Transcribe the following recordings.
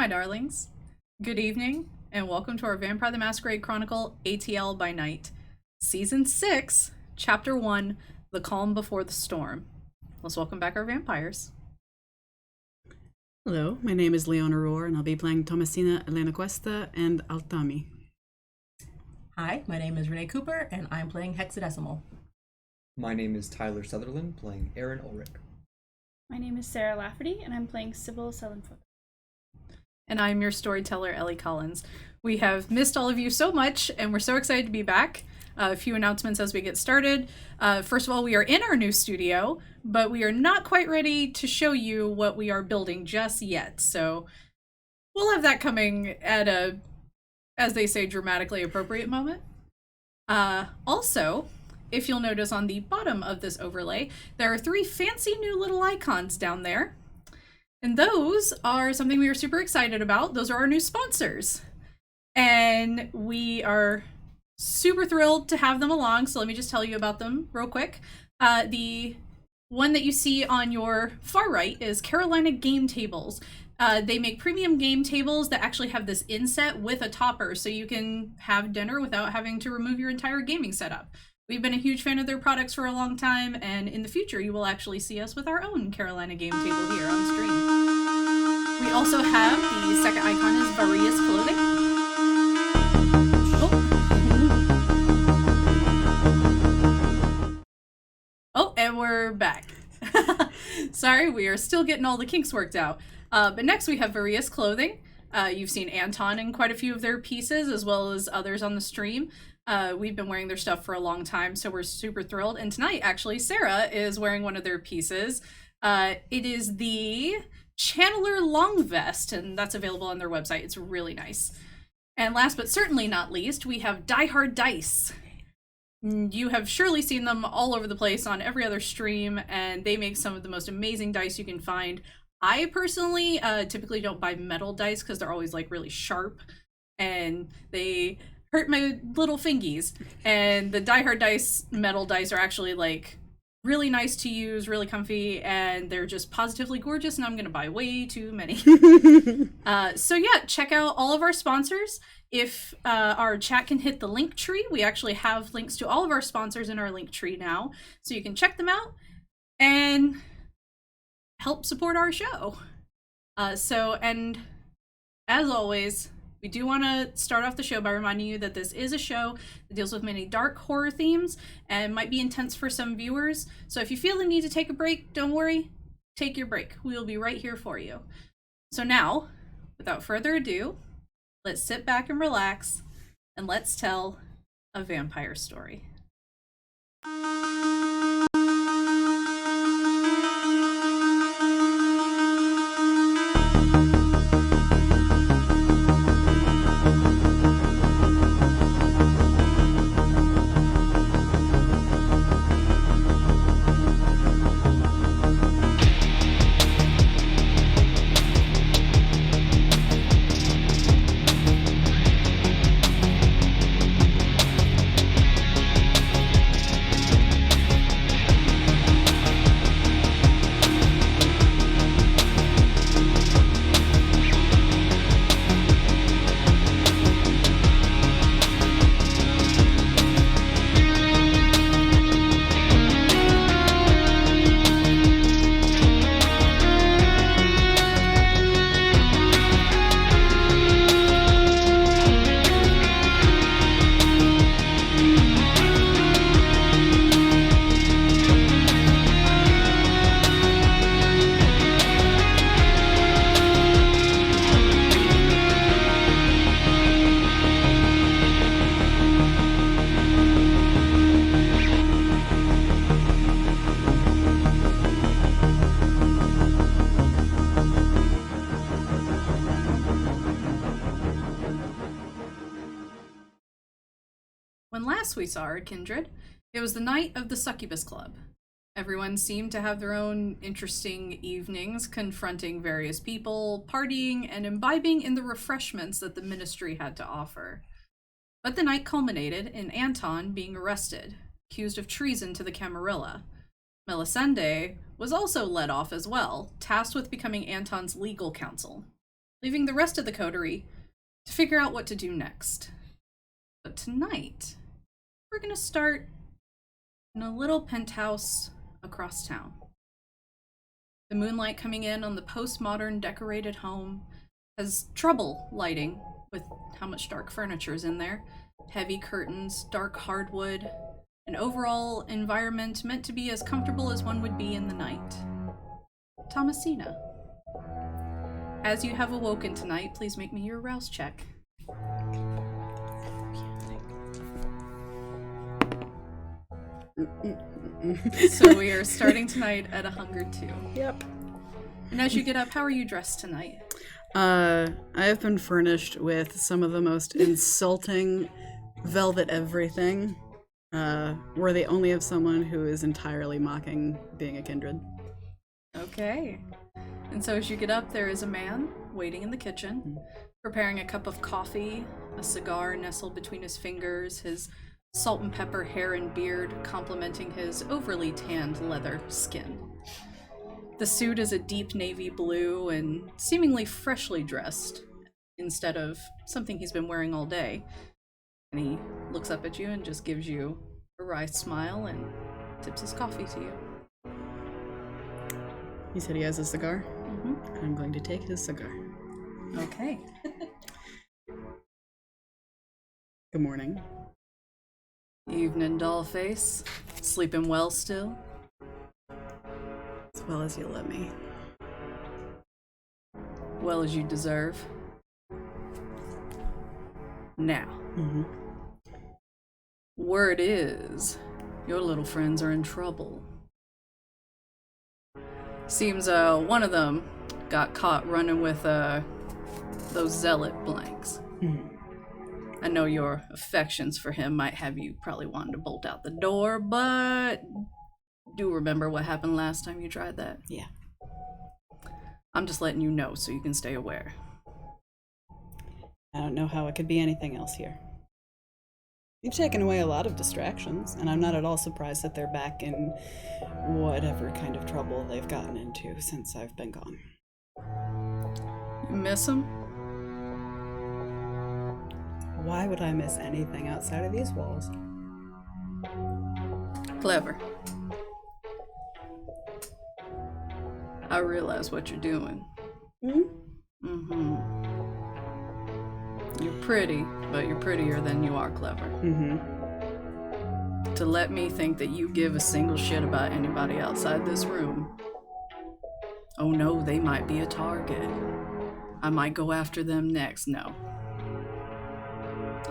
my darlings. Good evening, and welcome to our Vampire the Masquerade Chronicle ATL By Night, Season 6, Chapter 1, The Calm Before the Storm. Let's welcome back our vampires. Hello, my name is Leona Rohr, and I'll be playing Thomasina, Elena Cuesta, and Altamy. Hi, my name is Renee Cooper, and I'm playing Hexadecimal. My name is Tyler Sutherland, playing Aaron Ulrich. My name is Sarah Lafferty, and I'm playing Sybil Sullenfoot. And I'm your storyteller, Ellie Collins. We have missed all of you so much, and we're so excited to be back. A few announcements as we get started. First of all, we are in our new studio, but we are not quite ready to show you what we are building just yet. So we'll have that coming at a, as they say, dramatically appropriate moment. Also, if you'll notice on the bottom of this overlay, there are 3 fancy new little icons down there. And those are something we are super excited about. Those are our new sponsors. And we are super thrilled to have them along. So let me just tell you about them real quick. The one that you see on your far right is Carolina Game Tables. They make premium game tables that actually have this inset with a topper, so you can have dinner without having to remove your entire gaming setup. We've been a huge fan of their products for a long time, and in the future you will actually see us with our own Carolina game table here on stream. We also have the second icon is Various Clothing. Oh, and we're back. Sorry, we are still getting all the kinks worked out. But next we have Various Clothing. You've seen Anton in quite a few of their pieces, as well as others on the stream. We've been wearing their stuff for a long time, so we're super thrilled. And tonight, actually, Sarah is wearing one of their pieces. It is the Channeler Long Vest, and that's available on their website. It's really nice. And last but certainly not least, we have Die Hard Dice. You have surely seen them all over the place on every other stream, and they make some of the most amazing dice you can find. I personally typically don't buy metal dice because they're always like really sharp, and they hurt my little fingies. And the Die Hard Dice metal dice are actually like really nice to use, really comfy, and they're just positively gorgeous, and I'm gonna buy way too many. So yeah, check out all of our sponsors. If our chat can hit the link tree, we actually have links to all of our sponsors in our link tree now, so you can check them out and help support our show. And as always, we do want to start off the show by reminding you that this is a show that deals with many dark horror themes and might be intense for some viewers. So if you feel the need to take a break, don't worry, take your break. We will be right here for you. So now, without further ado, let's sit back and relax, and let's tell a vampire story. When last we saw our Kindred, it was the night of the Succubus Club. Everyone seemed to have their own interesting evenings, confronting various people, partying, and imbibing in the refreshments that the ministry had to offer. But the night culminated in Anton being arrested, accused of treason to the Camarilla. Melisande was also let off as well, tasked with becoming Anton's legal counsel. leaving the rest of the coterie to figure out what to do next. But tonight, we're going to start in a little penthouse across town. The moonlight coming in on the postmodern decorated home has trouble lighting with how much dark furniture is in there. Heavy curtains, dark hardwood, an overall environment meant to be as comfortable as one would be in the night. Thomasina, as you have awoken tonight, please make me your rouse check. So we are starting tonight at a hunger 2. Yep. And as you get up, how are you dressed tonight? I have been furnished with some of the most insulting velvet everything, worthy only of someone who is entirely mocking being a kindred. Okay. And so as you get up, there is a man waiting in the kitchen, preparing a cup of coffee, a cigar nestled between his fingers, his salt and pepper hair and beard complementing his overly tanned leather skin. The suit is a deep navy blue and seemingly freshly dressed, instead of something he's been wearing all day. And he looks up at you and just gives you a wry smile and tips his coffee to you. He said he has a cigar. Mm-hmm. I'm going to take his cigar. Okay. Good morning. Evening, dollface. Sleeping well still? As well as you let me. Well as you deserve. Now, word is, your little friends are in trouble. Seems one of them got caught running with those zealot blanks. I know your affections for him might have you probably wanting to bolt out the door, but do remember what happened last time you tried that? Yeah. I'm just letting you know so you can stay aware. I don't know how it could be anything else here. You've taken away a lot of distractions, and I'm not at all surprised that they're back in whatever kind of trouble they've gotten into since I've been gone. You miss him? Why would I miss anything outside of these walls? Clever. I realize what you're doing. You're pretty, but you're prettier than you are clever. To let me think that you give a single shit about anybody outside this room. Oh no, they might be a target. I might go after them next. No.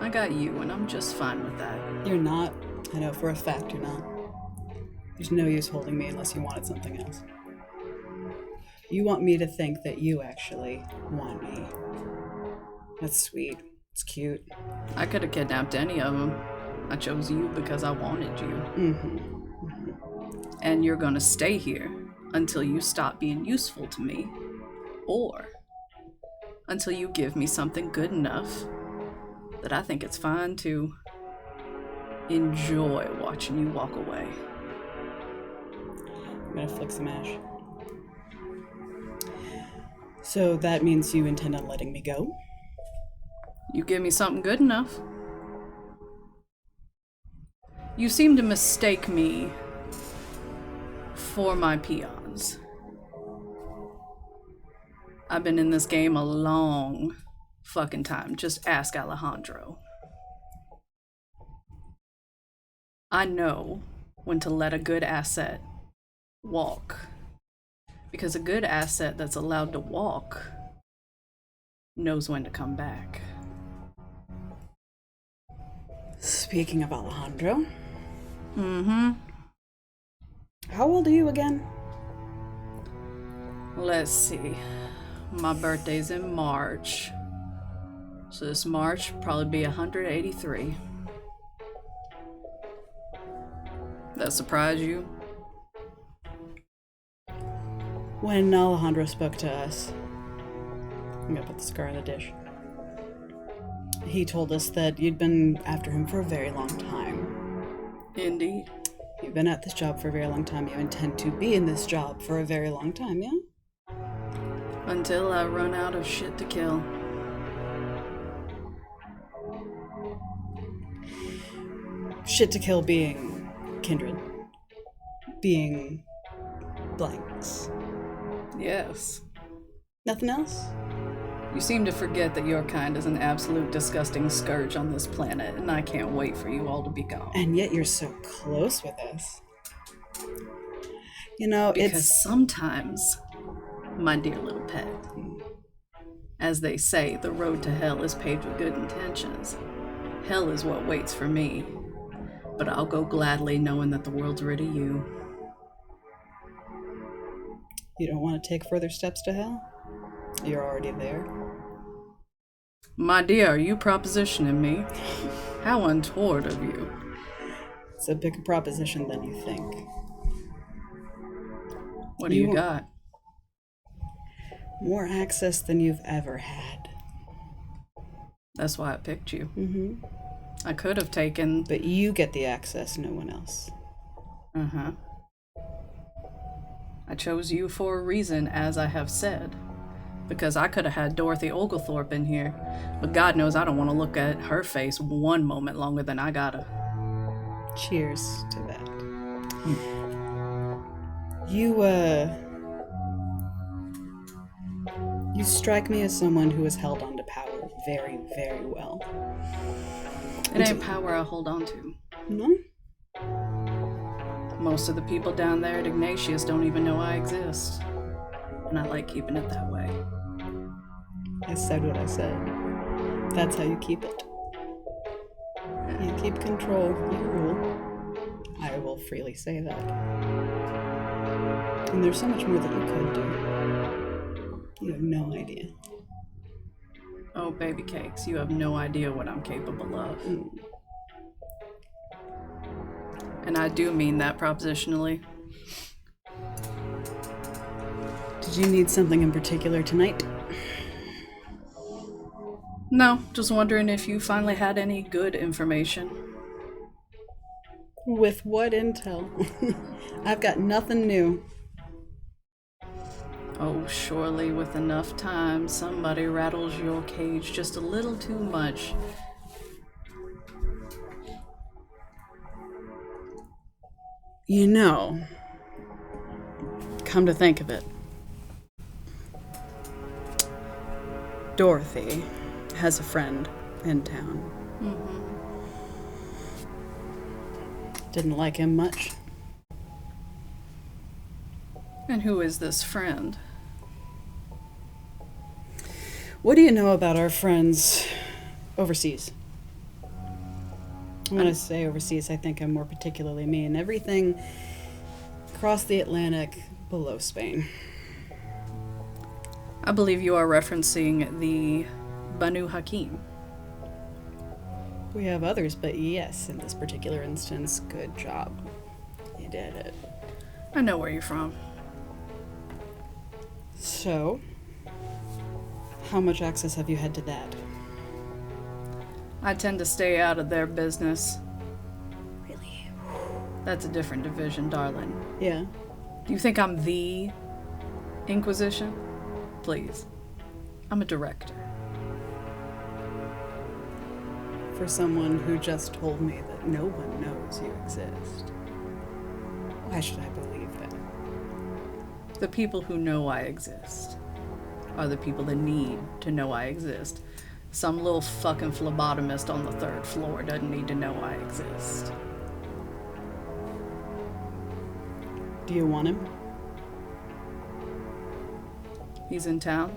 I got you, and I'm just fine with that. You're not. I know for a fact you're not. There's no use holding me unless you wanted something else. You want me to think that you actually want me. That's sweet. It's cute. I could have kidnapped any of them. I chose you because I wanted you. And you're gonna stay here until you stop being useful to me, or until you give me something good enough that I think it's fine to enjoy watching you walk away. I'm gonna flick some ash. So that means you intend on letting me go? You give me something good enough. You seem to mistake me for my peons. I've been in this game a long fucking time. Just ask Alejandro. I know when to let a good asset walk. Because a good asset that's allowed to walk knows when to come back. Speaking of Alejandro. How old are you again? Let's see. My birthday's in March. So this March will probably be 183. That surprise you? When Alejandro spoke to us, I'm gonna put the cigar in the dish. He told us that you'd been after him for a very long time. Indeed. You've been at this job for a very long time. You intend to be in this job for a very long time, yeah? Until I run out of shit to kill. Shit to kill being Kindred. Being blanks. Yes. Nothing else? You seem to forget that your kind is an absolute disgusting scourge on this planet, and I can't wait for you all to be gone. And yet you're so close with us. You know, Because sometimes, my dear little pet, as they say, the road to hell is paved with good intentions. Hell is what waits for me, but I'll go gladly knowing that the world's rid of you. You don't want to take further steps to hell? You're already there. My dear, are you propositioning me? How untoward of you. It's a bigger proposition than you think. What do you got? More access than you've ever had. That's why I picked you. Mm-hmm. I could have taken... But you get the access, no one else. Uh-huh. I chose you for a reason, as I have said. Because I could have had Dorothy Oglethorpe in here. But God knows I don't want to look at her face one moment longer than I gotta. Cheers to that. You strike me as someone who has held on to power very, very well. It ain't power I hold on to. No? Most of the people down there at Ignatius don't even know I exist. And I like keeping it that way. I said what I said. That's how you keep it. You keep control, you rule. I will freely say that. And there's so much more that you could do. You have no idea. Oh, baby cakes, you have no idea what I'm capable of. And I do mean that propositionally. Did you need something in particular tonight? No, just wondering if you finally had any good information. With what intel? I've got nothing new. Oh, surely with enough time, somebody rattles your cage just a little too much. You know, come to think of it, Dorothy has a friend in town. Mm-hmm. Didn't like him much. And who is this friend? What do you know about our friends overseas? When I say overseas, I think I more particularly mean everything across the Atlantic below Spain. I believe you are referencing the Banu Hakim. We have others, but yes, in this particular instance, good job. You did it. I know where you're from. So, how much access have you had to that? I tend to stay out of their business. Really? That's a different division, darling. Yeah. Do you think I'm the Inquisition? Please. I'm a director. For someone who just told me that no one knows you exist. Why should I believe that? The people who know I exist are the people that need to know I exist. Some little fucking phlebotomist on the 3rd floor doesn't need to know I exist. Do you want him? He's in town.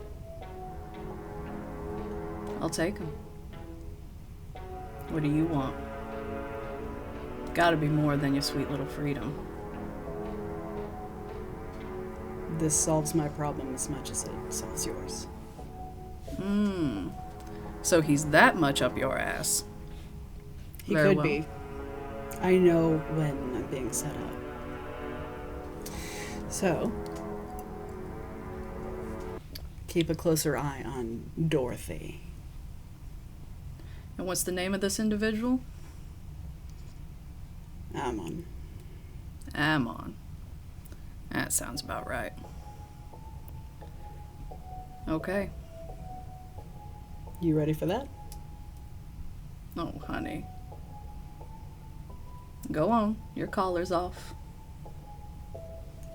I'll take him. What do you want? Gotta be more than your sweet little freedom. This solves my problem as much as it solves yours. So he's that much up your ass. He Very could well. be. I know when I'm being set up. So, keep a closer eye on Dorothy. And what's the name of this individual? Amon. Amon. That sounds about right. Okay. You ready for that? Oh, honey. Go on. Your collar's off.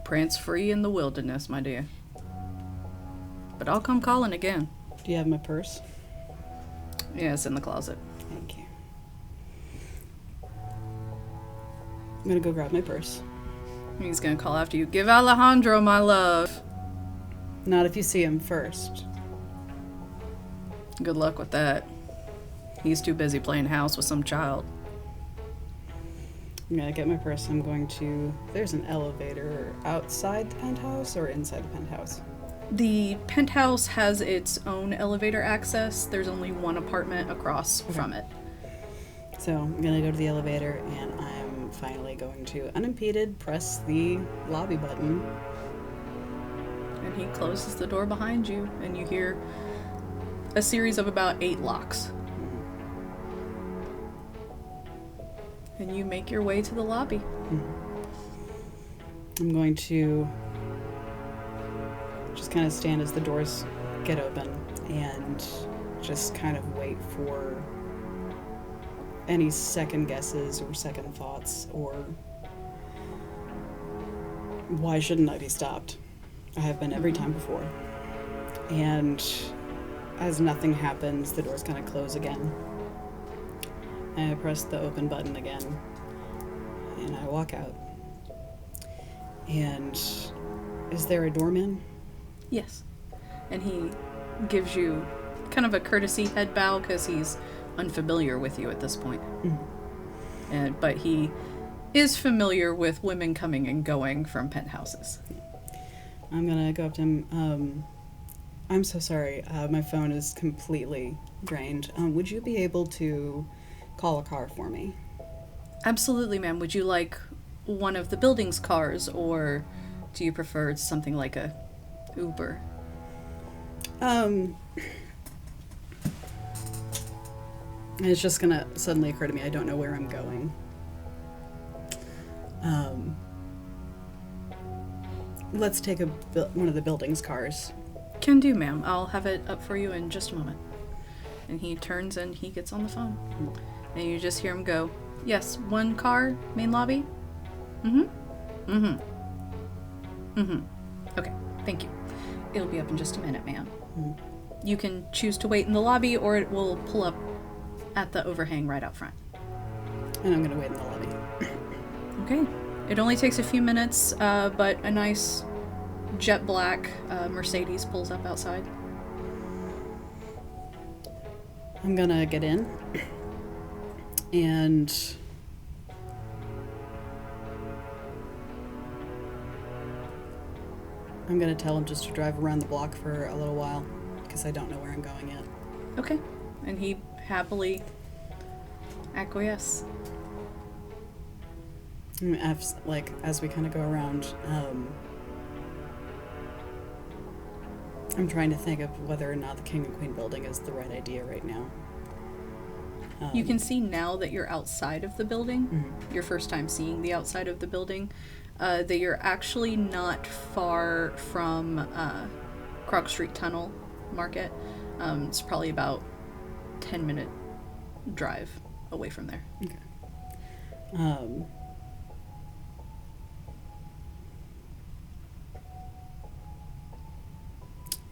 Prance free in the wilderness, my dear. But I'll come calling again. Do you have my purse? Yeah, it's in the closet. Thank you. I'm gonna go grab my purse. He's gonna call after you. Give Alejandro my love. Not if you see him first. Good luck with that. He's too busy playing house with some child. I'm gonna get my purse. I'm going to... There's an elevator outside the penthouse or inside the penthouse? The penthouse has its own elevator access. There's only one apartment across from it. So I'm gonna go to the elevator and I'm finally going to, unimpeded, press the lobby button. And he closes the door behind you, and you hear a series of about 8 locks. And you make your way to the lobby. I'm going to just kind of stand as the doors get open and just kind of wait for any second guesses or second thoughts or why shouldn't I be stopped? I have been every time before. And as nothing happens, the doors kind of close again. And I press the open button again. And I walk out. And is there a doorman? Yes. And he gives you kind of a courtesy head bow because he's unfamiliar with you at this point. But he is familiar with women coming and going from penthouses. I'm gonna go up to him. I'm so sorry. My phone is completely drained. Would you be able to call a car for me? Absolutely, ma'am. Would you like one of the building's cars, or do you prefer something like a Uber? It's just gonna suddenly occur to me I don't know where I'm going. Let's take one of the building's cars. Can do, ma'am. I'll have it up for you in just a moment. And he turns and he gets on the phone. And you just hear him go, yes, one car, main lobby? Okay, thank you. It'll be up in just a minute, ma'am. You can choose to wait in the lobby, or it will pull up at the overhang right out front. And I'm gonna wait in the lobby. Okay. It only takes a few minutes, but a nice jet black Mercedes pulls up outside. I'm gonna get in. And I'm gonna tell him just to drive around the block for a little while, because I don't know where I'm going yet. Okay. And he happily acquiesce. As we kind of go around, I'm trying to think of whether or not the King and Queen building is the right idea right now. You can see now that you're outside of the building, your first time seeing the outside of the building, that you're actually not far from Krog Street Tunnel Market. It's probably about 10-minute drive away from there. Okay.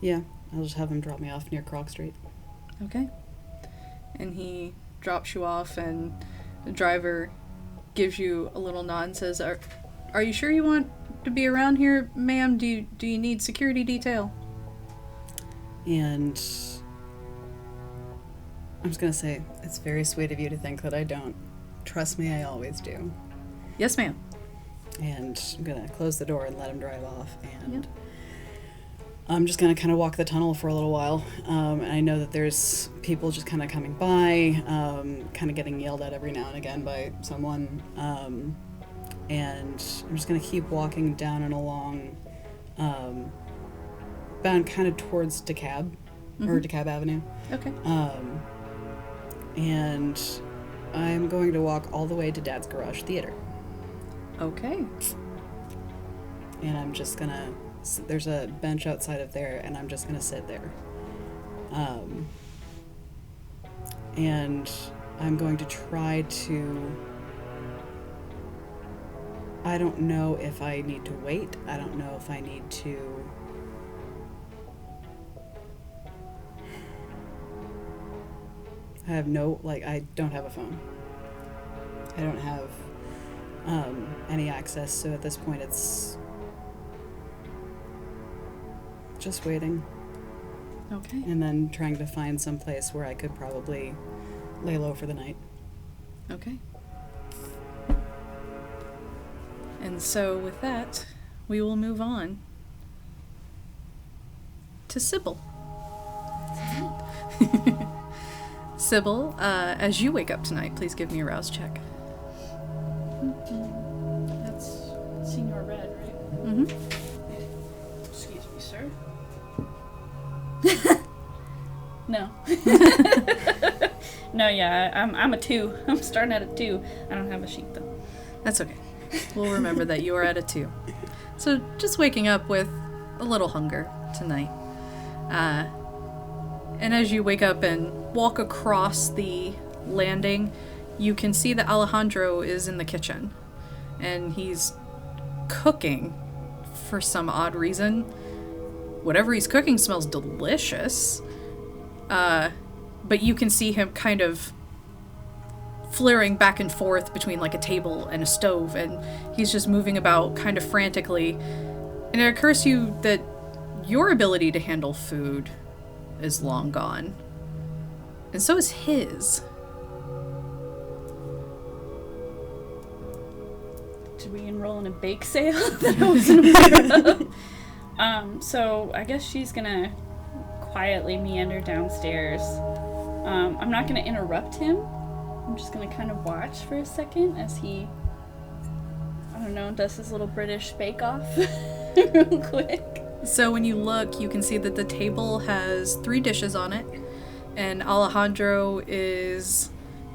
Yeah, I'll just have him drop me off near Krog Street. Okay. And he drops you off, and the driver gives you a little nod and says, Are you sure you want to be around here, ma'am? Do you need security detail? And I'm just gonna say, it's very sweet of you to think that I don't. Trust me, I always do. Yes, ma'am. And I'm gonna close the door and let him drive off, and I'm just gonna kind of walk the tunnel for a little while. And I know that there's people just kind of coming by, kind of getting yelled at every now and again by someone. And I'm just gonna keep walking down and along, bound kind of towards DeKalb, or DeKalb Avenue. Okay. And I'm going to walk all the way to Dad's Garage Theater. Okay. And I'm just gonna there's a bench outside of there, and I'm just gonna sit there. And I'm going to try to... I don't know if I need to wait. I don't know if I need to... I have no... I don't have a phone. I don't have any access, so at this point it's just waiting. Okay. And then trying to find some place where I could probably lay low for the night. Okay. And so with that, we will move on to Sybil. Sybil, as you wake up tonight, please give me a rouse check. That's Senior Red, right? Mm-hmm. Excuse me, sir. No. No, yeah, I'm a 2. I'm starting at a 2. I don't have a sheet though. That's okay. We'll remember that you are at a 2. So just waking up with a little hunger tonight. And as you wake up and walk across the landing, you can see that Alejandro is in the kitchen. And he's cooking for some odd reason. Whatever he's cooking smells delicious. But you can see him kind of flaring back and forth between like a table and a stove, and he's just moving about kind of frantically. And it occurs to you that your ability to handle food is long gone. And so is his. Did we enroll in a bake sale that I wasn't aware of? So I guess she's gonna quietly meander downstairs. I'm not gonna interrupt him. I'm just gonna kind of watch for a second as he, I don't know, does his little British bake-off real quick. So when you look, you can see that the table has 3 dishes on it, and Alejandro is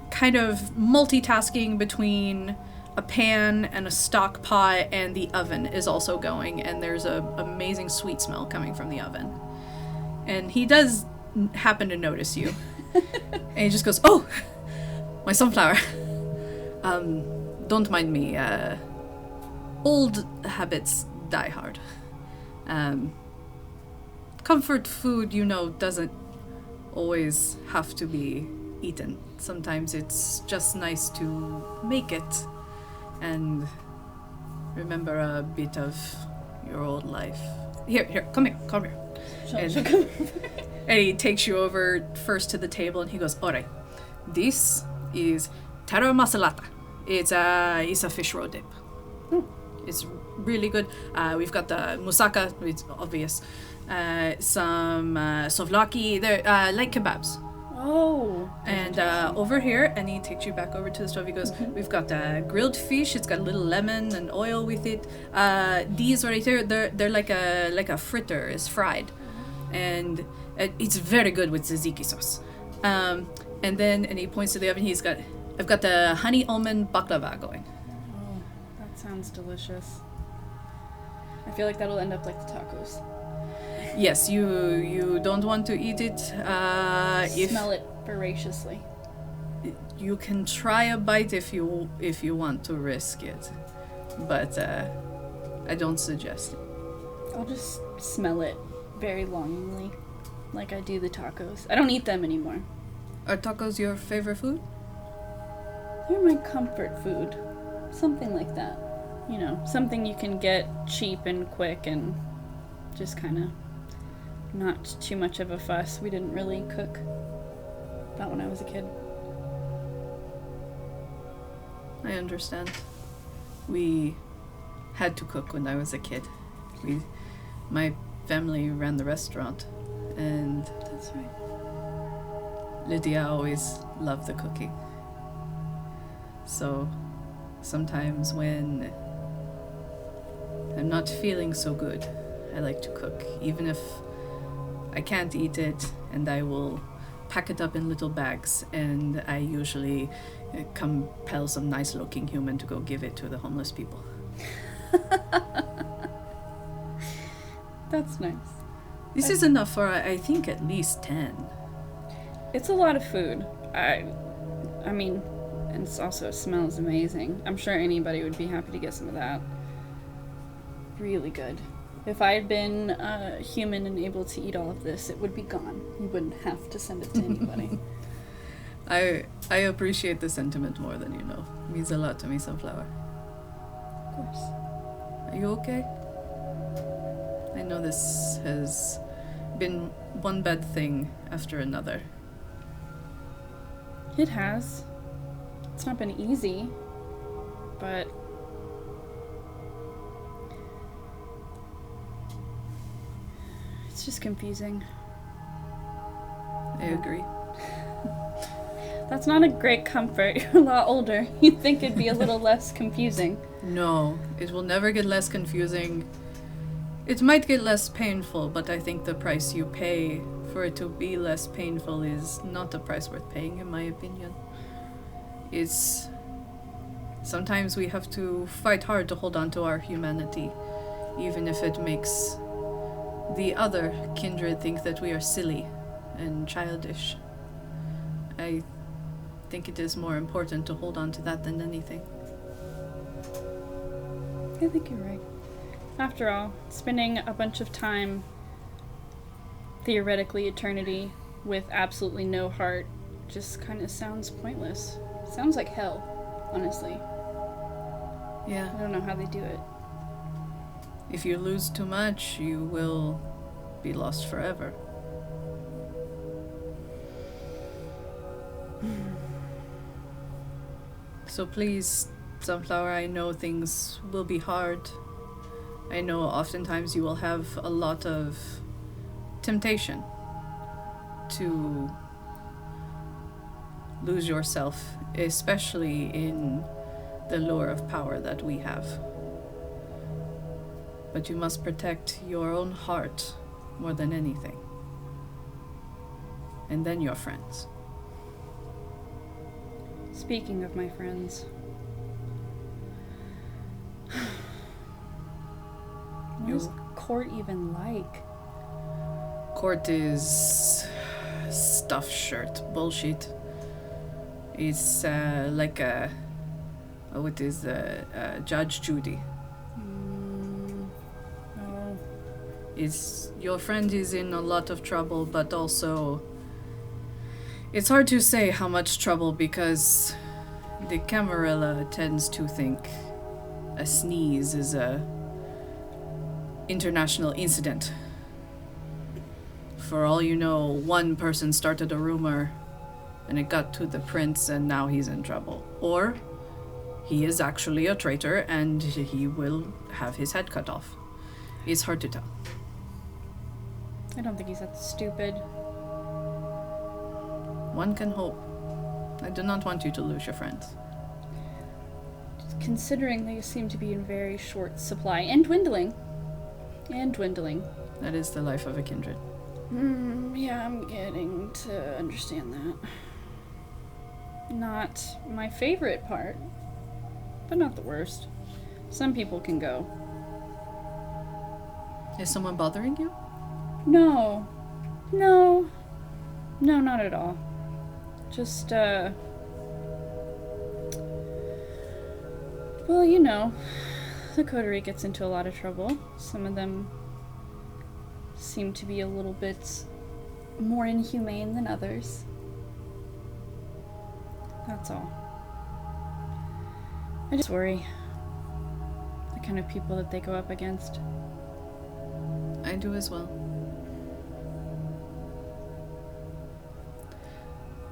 kind of multitasking between a pan and a stock pot, and the oven is also going, and there's a amazing sweet smell coming from the oven. And he does happen to notice you. And he just goes, "Oh, my sunflower. Don't mind me. Old habits die hard. Comfort food, doesn't always have to be eaten. Sometimes it's just nice to make it and remember a bit of your old life. Here, come here. And, and he takes you over first to the table, and he goes, "Alright, this is taro masalata. It's a fish roe dip. It's really good. We've got the moussaka, it's obvious. Some souvlaki, they're like kebabs. Oh. And over here," and he takes you back over to the stove. He goes, "We've got grilled fish. It's got a little lemon and oil with it. These right here, they're like a fritter. It's fried, and it's very good with tzatziki sauce. And he points to the oven. I've got the honey almond baklava going. Oh, that sounds delicious. I feel like that'll end up like the tacos. Yes, you don't want to eat it. Smell it voraciously. You can try a bite if you want to risk it, but I don't suggest it. I'll just smell it very longingly, like I do the tacos. I don't eat them anymore. Are tacos your favorite food? They're my comfort food. Something like that. Something you can get cheap and quick and just kind of not too much of a fuss. We didn't really cook. Not when I was a kid. I understand. We had to cook when I was a kid. My family ran the restaurant, and That's right. Lydia always loved the cooking. So sometimes when I'm not feeling so good, I like to cook, even if I can't eat it, and I will pack it up in little bags, and I usually compel some nice-looking human to go give it to the homeless people. That's nice. This is enough for, I think, at least 10. It's a lot of food. I mean, and it also smells amazing. I'm sure anybody would be happy to get some of that. Really good. If I had been human and able to eat all of this, it would be gone. You wouldn't have to send it to anybody. I appreciate the sentiment more than you know. It means a lot to me, Sunflower. Of course. Are you okay? I know this has been one bad thing after another. It has. It's not been easy, but it's just confusing. I agree. That's not a great comfort. You're a lot older. You'd think it'd be a little less confusing. No, it will never get less confusing. It might get less painful, but I think the price you pay for it to be less painful is not a price worth paying, in my opinion. It's... Sometimes we have to fight hard to hold on to our humanity, even if it makes the other kindred think that we are silly and childish. I think it is more important to hold on to that than anything. I think you're right. After all, spending a bunch of time, theoretically eternity, with absolutely no heart just kind of sounds pointless. Sounds like hell, honestly. Yeah. I don't know how they do it. If you lose too much, you will be lost forever. So please, Sunflower, I know things will be hard. I know oftentimes you will have a lot of temptation to lose yourself, especially in the lure of power that we have. But you must protect your own heart more than anything. And then your friends. Speaking of my friends, what is court even like? Court is stuffed shirt bullshit. It's like a... Oh, it is Judge Judy. Oh. It's... Your friend is in a lot of trouble, but also... It's hard to say how much trouble because the Camarilla tends to think a sneeze is a international incident. For all you know, one person started a rumor and it got to the prince and now he's in trouble. Or he is actually a traitor and he will have his head cut off. It's hard to tell. I don't think he's that stupid. One can hope. I do not want you to lose your friends. Considering they seem to be in very short supply and dwindling. That is the life of a kindred. Yeah, I'm getting to understand that. Not my favorite part, but not the worst. Some people can go. Is someone bothering you? No, not at all. Just, well, you know, the coterie gets into a lot of trouble. Some of them seem to be a little bit more inhumane than others. That's all. I just worry. The kind of people that they go up against. I do as well.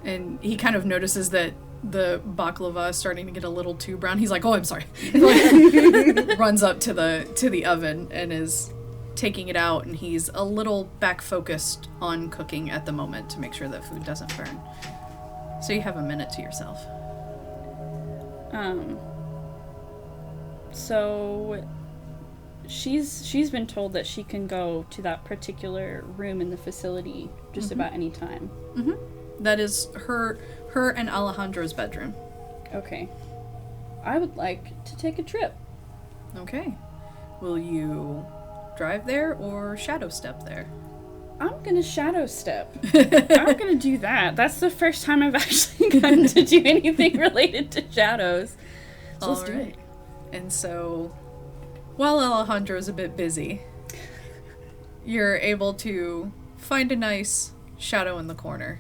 And he kind of notices that the baklava is starting to get a little too brown. He's like, "Oh, I'm sorry." Like, runs up to the oven and is taking it out, and he's a little back focused on cooking at the moment to make sure that food doesn't burn. So you have a minute to yourself. So she's been told that she can go to that particular room in the facility just about any time. Mm-hmm. That is her and Alejandro's bedroom. Okay. I would like to take a trip. Okay. Will you drive there or shadow step there? I'm gonna shadow step. I'm gonna do that. That's the first time I've actually gotten to do anything related to shadows. So let's do it. And so, while Alejandro's a bit busy, you're able to find a nice shadow in the corner.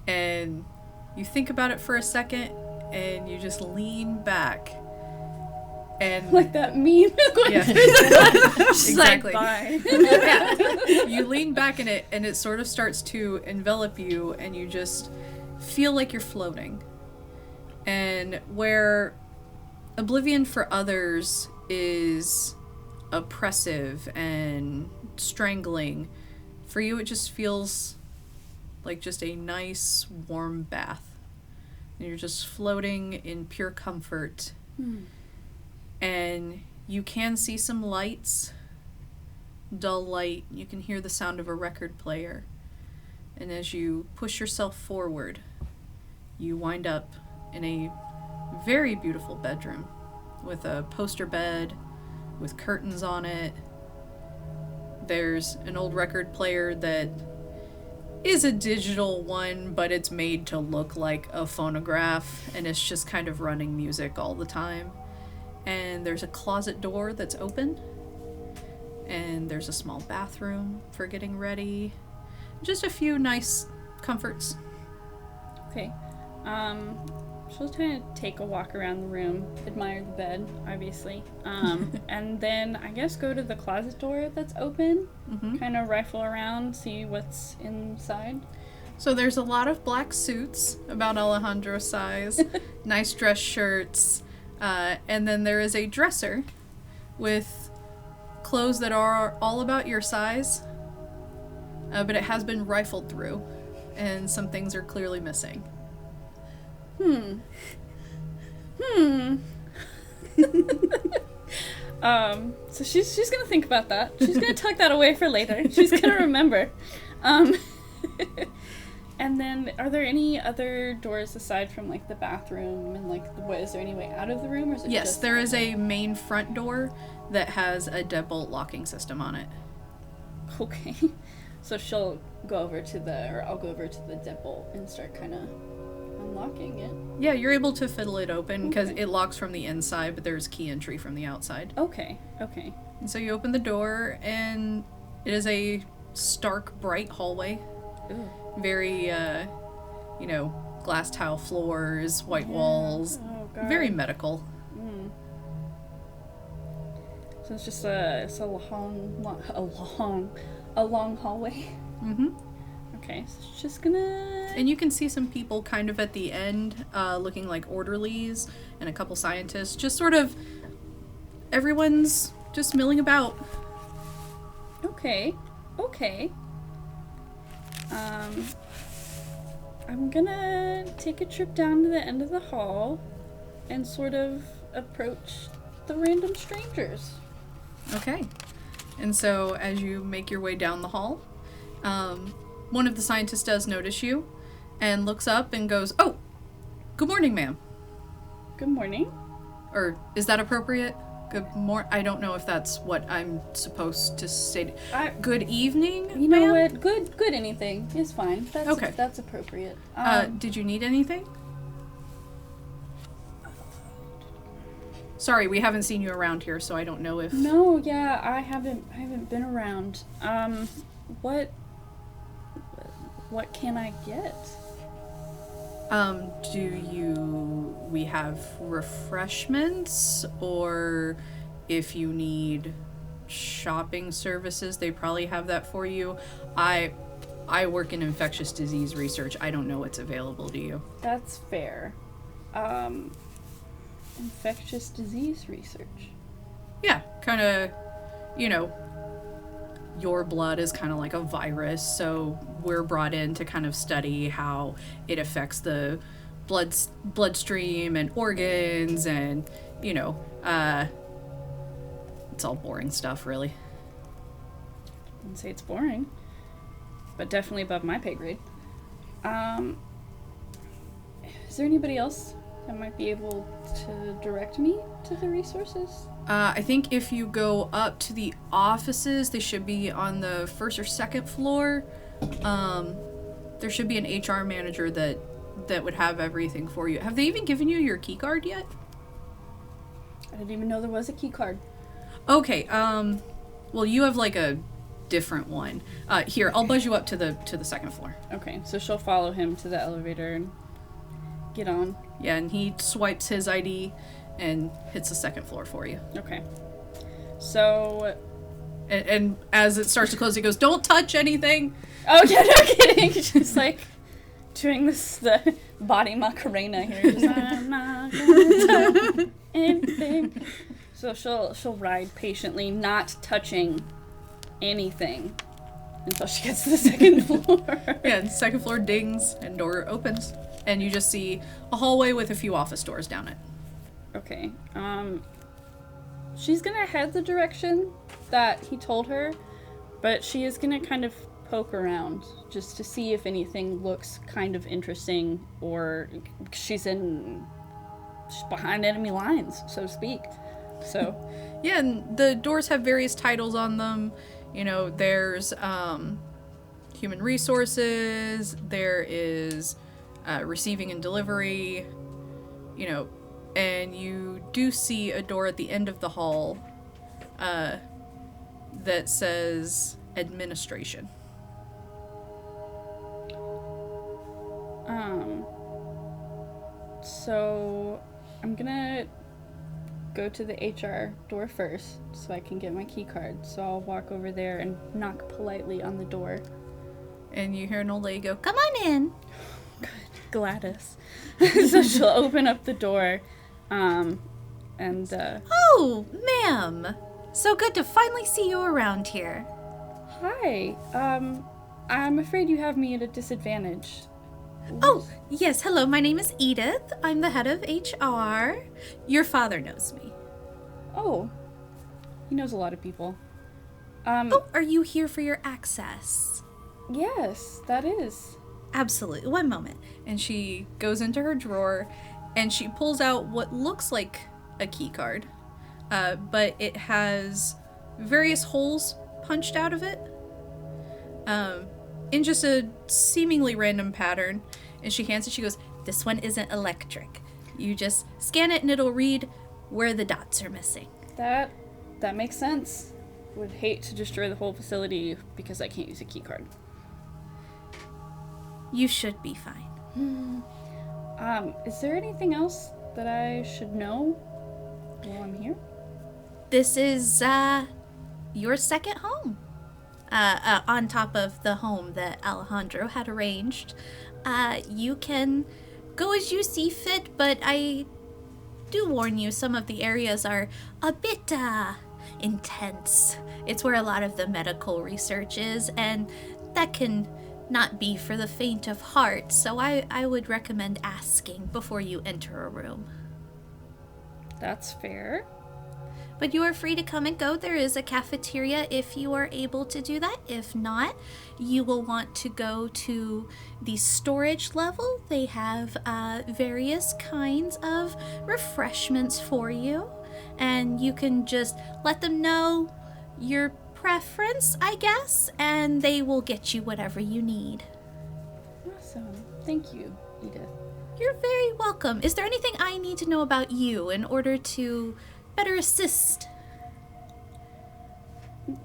And you think about it for a second, and you just lean back. And Like that meme. yeah. Exactly. Like, bye. Yeah. You lean back in it, and it sort of starts to envelop you, and you just feel like you're floating. And where oblivion for others is oppressive and strangling, for you it just feels like just a nice warm bath. And you're just floating in pure comfort. And you can see some lights, dull light. You can hear the sound of a record player. And as you push yourself forward, you wind up in a very beautiful bedroom with a poster bed with curtains on it. There's an old record player that is a digital one, but it's made to look like a phonograph, and it's just kind of running music all the time. And there's a closet door that's open, and there's a small bathroom for getting ready. Just a few nice comforts. Okay. She'll kind of take a walk around the room, admire the bed, obviously, and then I guess go to the closet door that's open, kind of rifle around, see what's inside. So there's a lot of black suits, about Alejandro's size, nice dress shirts, and then there is a dresser with clothes that are all about your size, but it has been rifled through, and some things are clearly missing. So she's gonna think about that. She's gonna tuck that away for later. She's gonna remember. And then, are there any other doors aside from like the bathroom and like is there any way out of the room, or is it Yes, just there is a main front door that has a deadbolt locking system on it. Okay. So she'll go over to I'll go over to the deadbolt and start kind of unlocking it. Yeah, you're able to fiddle it open because it locks from the inside, but there's key entry from the outside. Okay. And so you open the door, and it is a stark, bright hallway. Ooh. Very, glass tile floors, white walls. Oh, God. Very medical. So it's just a long hallway. Okay, so it's just gonna... And you can see some people kind of at the end, looking like orderlies and a couple scientists. Just sort of, everyone's just milling about. Okay. I'm gonna take a trip down to the end of the hall and sort of approach the random strangers. Okay. And so as you make your way down the hall, one of the scientists does notice you and looks up and goes, "Oh, good morning, ma'am." Good morning. Or is that appropriate? I don't know if that's what I'm supposed to say. Good evening, You know ma'am? what? Good anything is fine. That's Okay. That's appropriate. Did you need anything? Sorry, we haven't seen you around here, so I don't know if... No, yeah, I haven't been around. What can I get? We have refreshments, or if you need shopping services, they probably have that for you. I work in infectious disease research. I don't know what's available to you. That's fair. Infectious disease research. Yeah, kind of, your blood is kind of like a virus, so we're brought in to kind of study how it affects the bloodstream and organs, and it's all boring stuff, really. I wouldn't say it's boring, but definitely above my pay grade. Is there anybody else that might be able to direct me to the resources? I think if you go up to the offices, they should be on the first or second floor. There should be an HR manager that would have everything for you. Have they even given you your key card yet? I didn't even know there was a key card. Okay, well, you have like a different one. Here, I'll buzz you up to the second floor. Okay, so she'll follow him to the elevator and get on. Yeah, and he swipes his ID and hits the second floor for you. Okay. So... And as it starts to close, he goes, "Don't touch anything!" Oh, yeah, no kidding! She's like doing the body Macarena here. Just, I'm not gonna touch anything. So she'll ride patiently, not touching anything until she gets to the second floor. Yeah, and second floor dings and door opens. And you just see a hallway with a few office doors down it. Okay. She's gonna head the direction that he told her, but she is gonna kind of poke around just to see if anything looks kind of interesting, or she's behind enemy lines, so to speak. So yeah, and the doors have various titles on them. You know, there's human resources, there is receiving and delivery, you know, and you do see a door at the end of the hall that says administration. So I'm gonna go to the HR door first so I can get my key card. So I'll walk over there and knock politely on the door. And you hear an old lady go, "Come on in." Good. Gladys. So she'll open up the door, and Oh, ma'am. So good to finally see you around here. hi. I'm afraid you have me at a disadvantage. Oh, yes, hello, my name is Edith. I'm the head of HR. Your father knows me. Oh, he knows a lot of people. Oh, are you here for your access? Yes, that is. Absolutely. One moment. And she goes into her drawer and she pulls out what looks like a key card, but it has various holes punched out of it in just a seemingly random pattern. And she hands it. She goes, "This one isn't electric. You just scan it and it'll read where the dots are missing." That makes sense. Would hate to destroy the whole facility because I can't use a key card. You should be fine. Is there anything else that I should know while I'm here? This is your second home. On top of the home that Alejandro had arranged. You can go as you see fit, but I do warn you, some of the areas are a bit intense. It's where a lot of the medical research is, and that can not be for the faint of heart, so I would recommend asking before you enter a room. That's fair. But you are free to come and go. There is a cafeteria if you are able to do that. If not, you will want to go to the storage level. They have various kinds of refreshments for you. And you can just let them know your preference, I guess, and they will get you whatever you need. Awesome. Thank you, Edith. You're very welcome. Is there anything I need to know about you in order to better assist?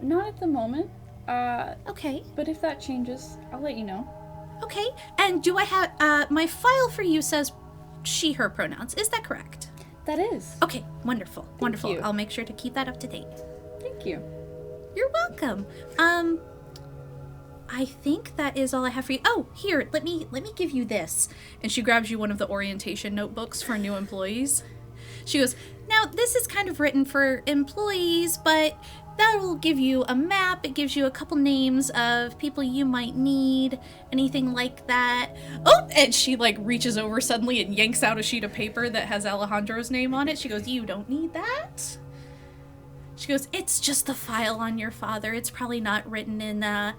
Not at the moment. Okay. But if that changes, I'll let you know. Okay. And do I have my file for you says she, her pronouns. Is that correct? That is. Okay. Wonderful. Wonderful. you. I'll make sure to keep that up to date. Thank you. You're welcome. I think that is all I have for you. Oh, here, let me give you this. And she grabs you one of the orientation notebooks for new employees. She goes, "Now, this is kind of written for employees, but that will give you a map. It gives you a couple names of people you might need, anything like that." Oh, and she like reaches over suddenly and yanks out a sheet of paper that has Alejandro's name on it. She goes, "You don't need that." She goes, "It's just the file on your father. It's probably not written in the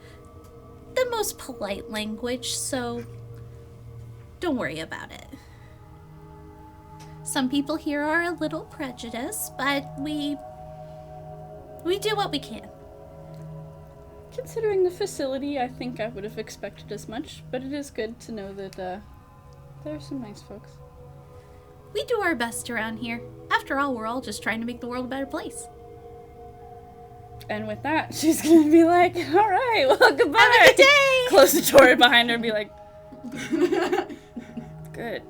most polite language, so don't worry about it. Some people here are a little prejudiced, but we We do what we can. Considering the facility, I think I would have expected as much, but it is good to know that there are some nice folks. We do our best around here. After all, we're all just trying to make the world a better place. And with that, she's gonna be like, all right, well, goodbye. Have a good day! Close the door behind her and be like, good.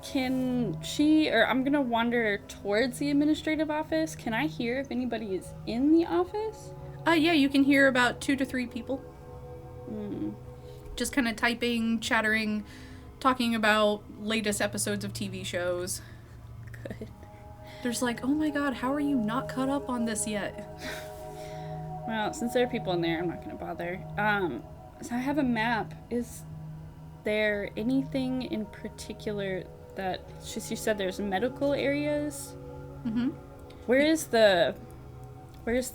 Can she, or I'm gonna wander towards the administrative office. Can I hear if anybody is in the office? Yeah, you can hear about 2 to 3 people. Hmm. Just kind of typing, chattering, talking about latest episodes of TV shows. Good. There's like, oh my god, how are you not caught up on this yet? Well, since there are people in there, I'm not gonna bother. So I have a map. Is there anything in particular that she said there's medical areas? Mm-hmm. Where's the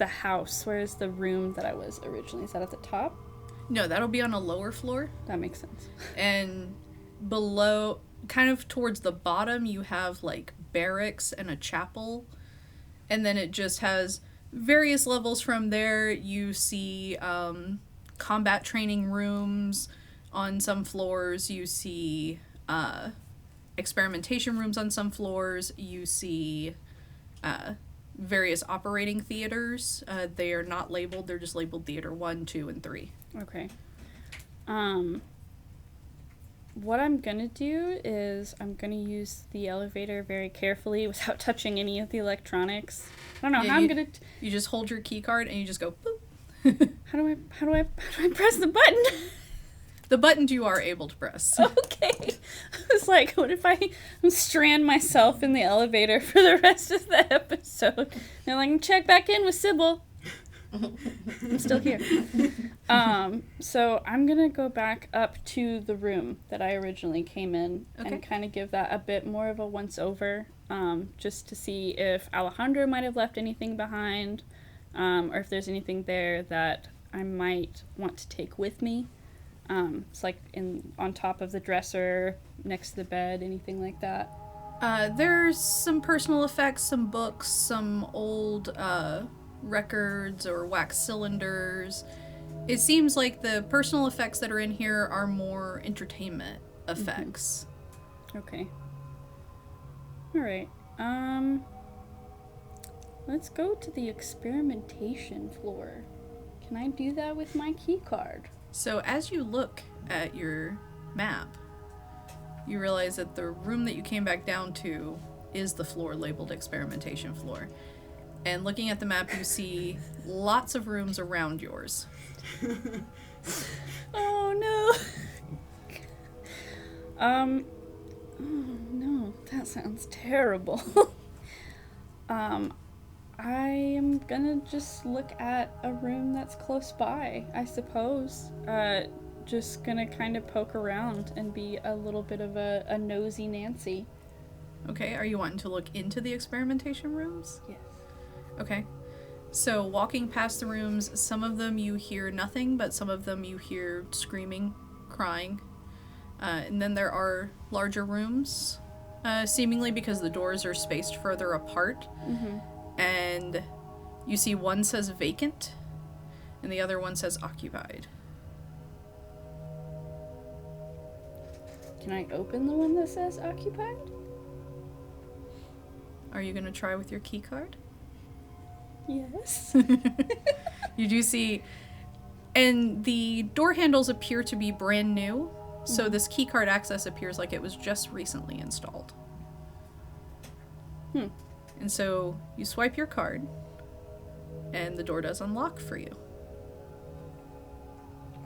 house? Where's the room that I was originally? Is that at the top? No, that'll be on a lower floor. That makes sense. And below, kind of towards the bottom, you have like barracks and a chapel. And then it just has various levels from there. You see combat training rooms on some floors. You see experimentation rooms on some floors. You see various operating theaters. They are not labeled. They're just labeled Theater 1, 2, and 3. Okay. What I'm gonna do is I'm gonna use the elevator very carefully without touching any of the electronics. I don't know how I'm gonna. You just hold your key card and you just go boop. How do I press the button? The buttons you are able to press. Okay. I was like, what if I strand myself in the elevator for the rest of the episode? And like, check back in with Sybil. I'm still here. So I'm gonna go back up to the room that I originally came in and kind of give that a bit more of a once over, just to see if Alejandro might have left anything behind, or if there's anything there that I might want to take with me. It's like on top of the dresser, next to the bed, anything like that. There's some personal effects, some books, some old records or wax cylinders. It seems like the personal effects that are in here are more entertainment effects. Okay. All right. Let's go to the experimentation floor. Can I do that with my key card? So as you look at your map, you realize that the room that you came back down to is the floor labeled Experimentation Floor. And looking at the map, you see lots of rooms around yours. Oh no. Oh no, that sounds terrible. I am gonna just look at a room that's close by, I suppose. Just gonna kind of poke around and be a little bit of a nosy Nancy. Okay, are you wanting to look into the experimentation rooms? Yes. Okay. So walking past the rooms, some of them you hear nothing, but some of them you hear screaming, crying. And then there are larger rooms, seemingly because the doors are spaced further apart. Mm-hmm. And you see one says vacant, and the other one says occupied. Can I open the one that says occupied? Are you going to try with your key card? Yes. You do see, and the door handles appear to be brand new, so this key card access appears like it was just recently installed. And so you swipe your card, and the door does unlock for you.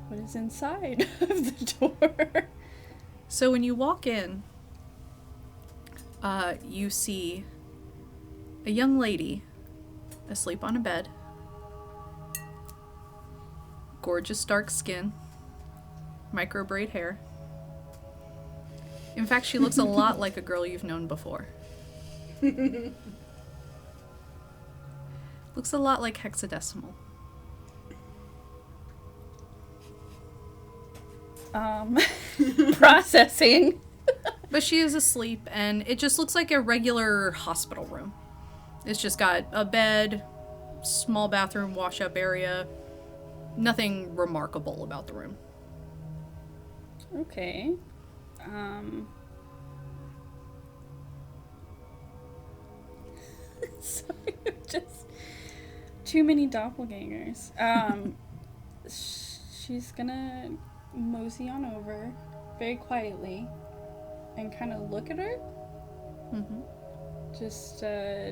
What is inside of the door? So when you walk in, you see a young lady asleep on a bed. Gorgeous dark skin. Micro braid hair. In fact, she looks a lot like a girl you've known before. Looks a lot like hexadecimal. Processing. But she is asleep, and it just looks like a regular hospital room. It's just got a bed, small bathroom, wash-up area. Nothing remarkable about the room. Okay. Sorry, just too many doppelgangers. She's gonna mosey on over very quietly and kind of look at her. Mm-hmm. Just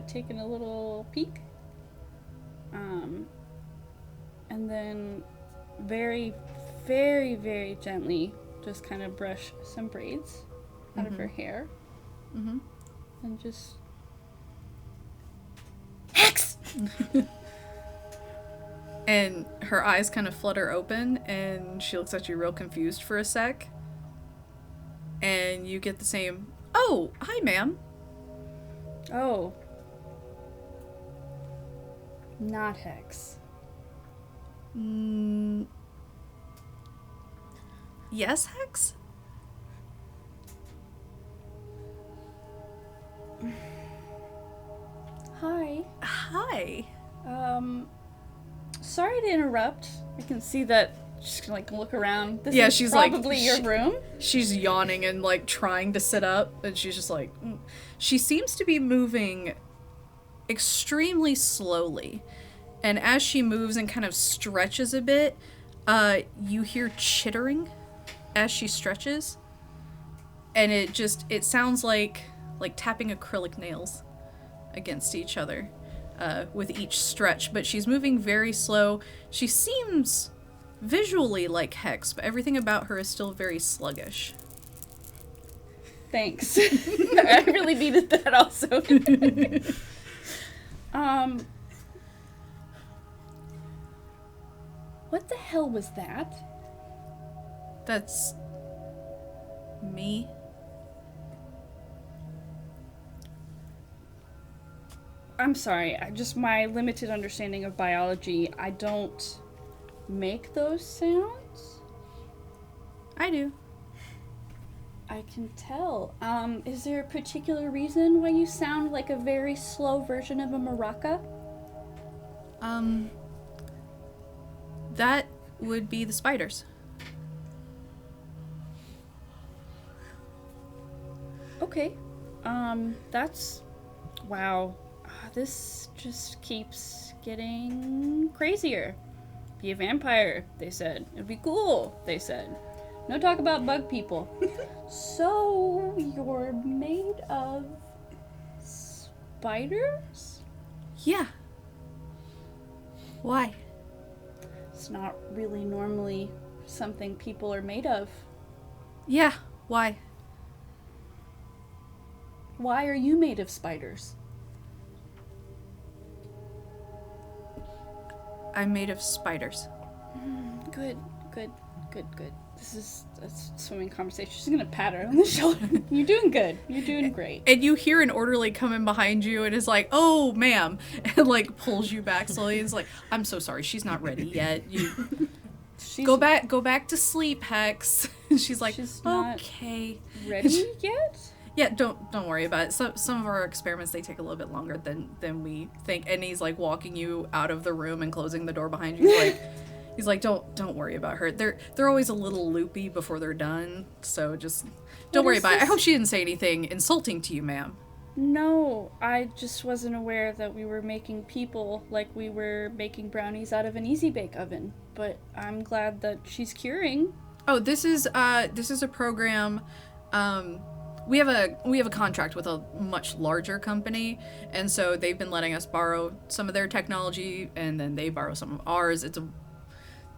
taking a little peek. And then very, very, very gently just kind of brush some braids out of her hair. Mm-hmm. And just... Hex! And her eyes kind of flutter open, and she looks at you real confused for a sec. And you get the same, "Oh, hi, ma'am." Oh. Not Hex. Yes, Hex? Hi. Hi. Sorry to interrupt. I can see that she's gonna like look around. This Yeah, is she's like- probably your room. She's yawning and like trying to sit up, and she's just like, She seems to be moving extremely slowly. And as she moves and kind of stretches a bit, you hear chittering as she stretches. And it sounds like tapping acrylic nails against each other with each stretch. But she's moving very slow. She seems visually like Hex, but everything about her is still very sluggish. Thanks. I really needed that also. What the hell was that? That's me. I'm sorry, my limited understanding of biology, I don't make those sounds. I do. I can tell. Is there a particular reason why you sound like a very slow version of a maraca? That would be the spiders. Okay. That's... Wow. This just keeps getting crazier. Be a vampire, they said. It'd be cool, they said. No talk about bug people. So, you're made of... spiders? Yeah. Why? It's not really normally something people are made of. Yeah, why? Why are you made of spiders? I'm made of spiders. Good. This is a swimming conversation. She's gonna pat her on the shoulder. You're doing good. You're doing great. And you hear an orderly come in behind you and is like, "Oh, ma'am," and like pulls you back slowly. And is like, "I'm so sorry, she's not ready yet. You go back to sleep, Hex." She's like, She's not "Okay." Ready yet? Yeah, don't worry about it. Some of our experiments, they take a little bit longer than we think. And he's like walking you out of the room and closing the door behind you. He's like, don't worry about her. They're always a little loopy before they're done. So just don't worry about it. I hope she didn't say anything insulting to you, ma'am. No, I just wasn't aware that we were making people like we were making brownies out of an easy bake oven. But I'm glad that she's curing. Oh, this is a program. We have a contract with a much larger company, and so they've been letting us borrow some of their technology, and then they borrow some of ours. It's a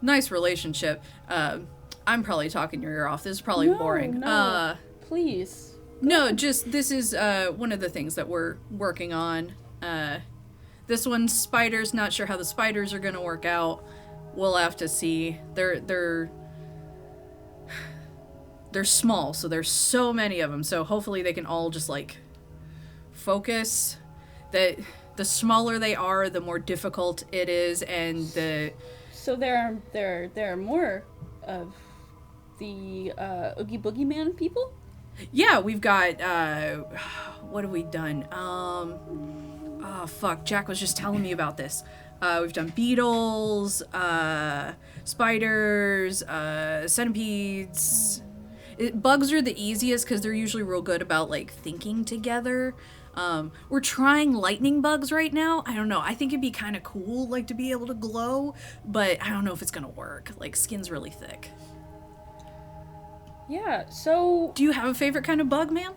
nice relationship. I'm probably talking your ear off. This is probably boring. No, please. No, just this is one of the things that we're working on. This one's spiders. Not sure how the spiders are gonna work out. We'll have to see. They're small, so there's so many of them. So hopefully they can all just like focus. That the smaller they are, the more difficult it is, and So there are more of the Oogie Boogie Man people? Yeah, we've got what have we done? Oh, fuck. Jack was just telling me about this. We've done beetles, spiders, centipedes. Bugs are the easiest because they're usually real good about, like, thinking together. We're trying lightning bugs right now. I don't know. I think it'd be kind of cool, like, to be able to glow, but I don't know if it's gonna work. Like, skin's really thick. Yeah, so... Do you have a favorite kind of bug, ma'am?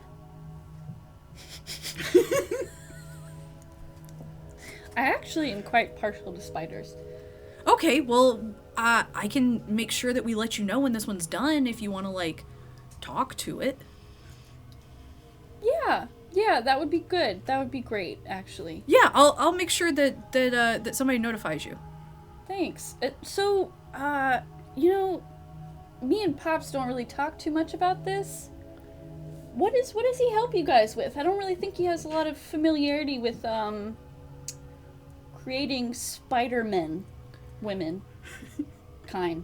I actually am quite partial to spiders. Okay, well, I can make sure that we let you know when this one's done if you want to, like, talk to it. Yeah, that would be good. That would be great, actually. Yeah, I'll make sure that somebody notifies you. Thanks. So, you know, me and Pops don't really talk too much about this. What does he help you guys with? I don't really think he has a lot of familiarity with, creating Spider-Men women. Kind.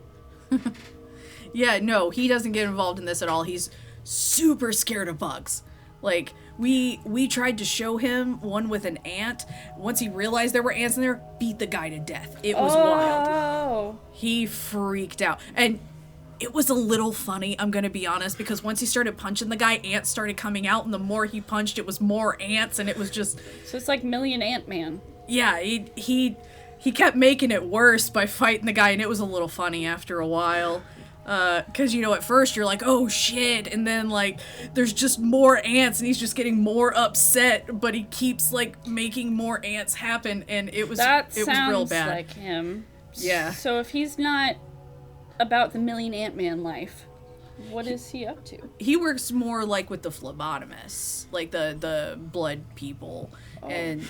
Yeah, no, he doesn't get involved in this at all. He's super scared of bugs. Like, we tried to show him one with an ant. Once he realized there were ants in there, beat the guy to death. It was wild. He freaked out. And it was a little funny, I'm gonna be honest, because once he started punching the guy, ants started coming out, and the more he punched, it was more ants, and it was just... So it's like Million Ant Man. Yeah, he kept making it worse by fighting the guy, and it was a little funny after a while. Because, you know, at first you're like, oh shit, and then, like, there's just more ants, and he's just getting more upset, but he keeps, like, making more ants happen, and it was real bad. Like him. Yeah. So if he's not about the Million Ant Man life, what is he up to? He works more, like, with the phlebotomists, like, the blood people, and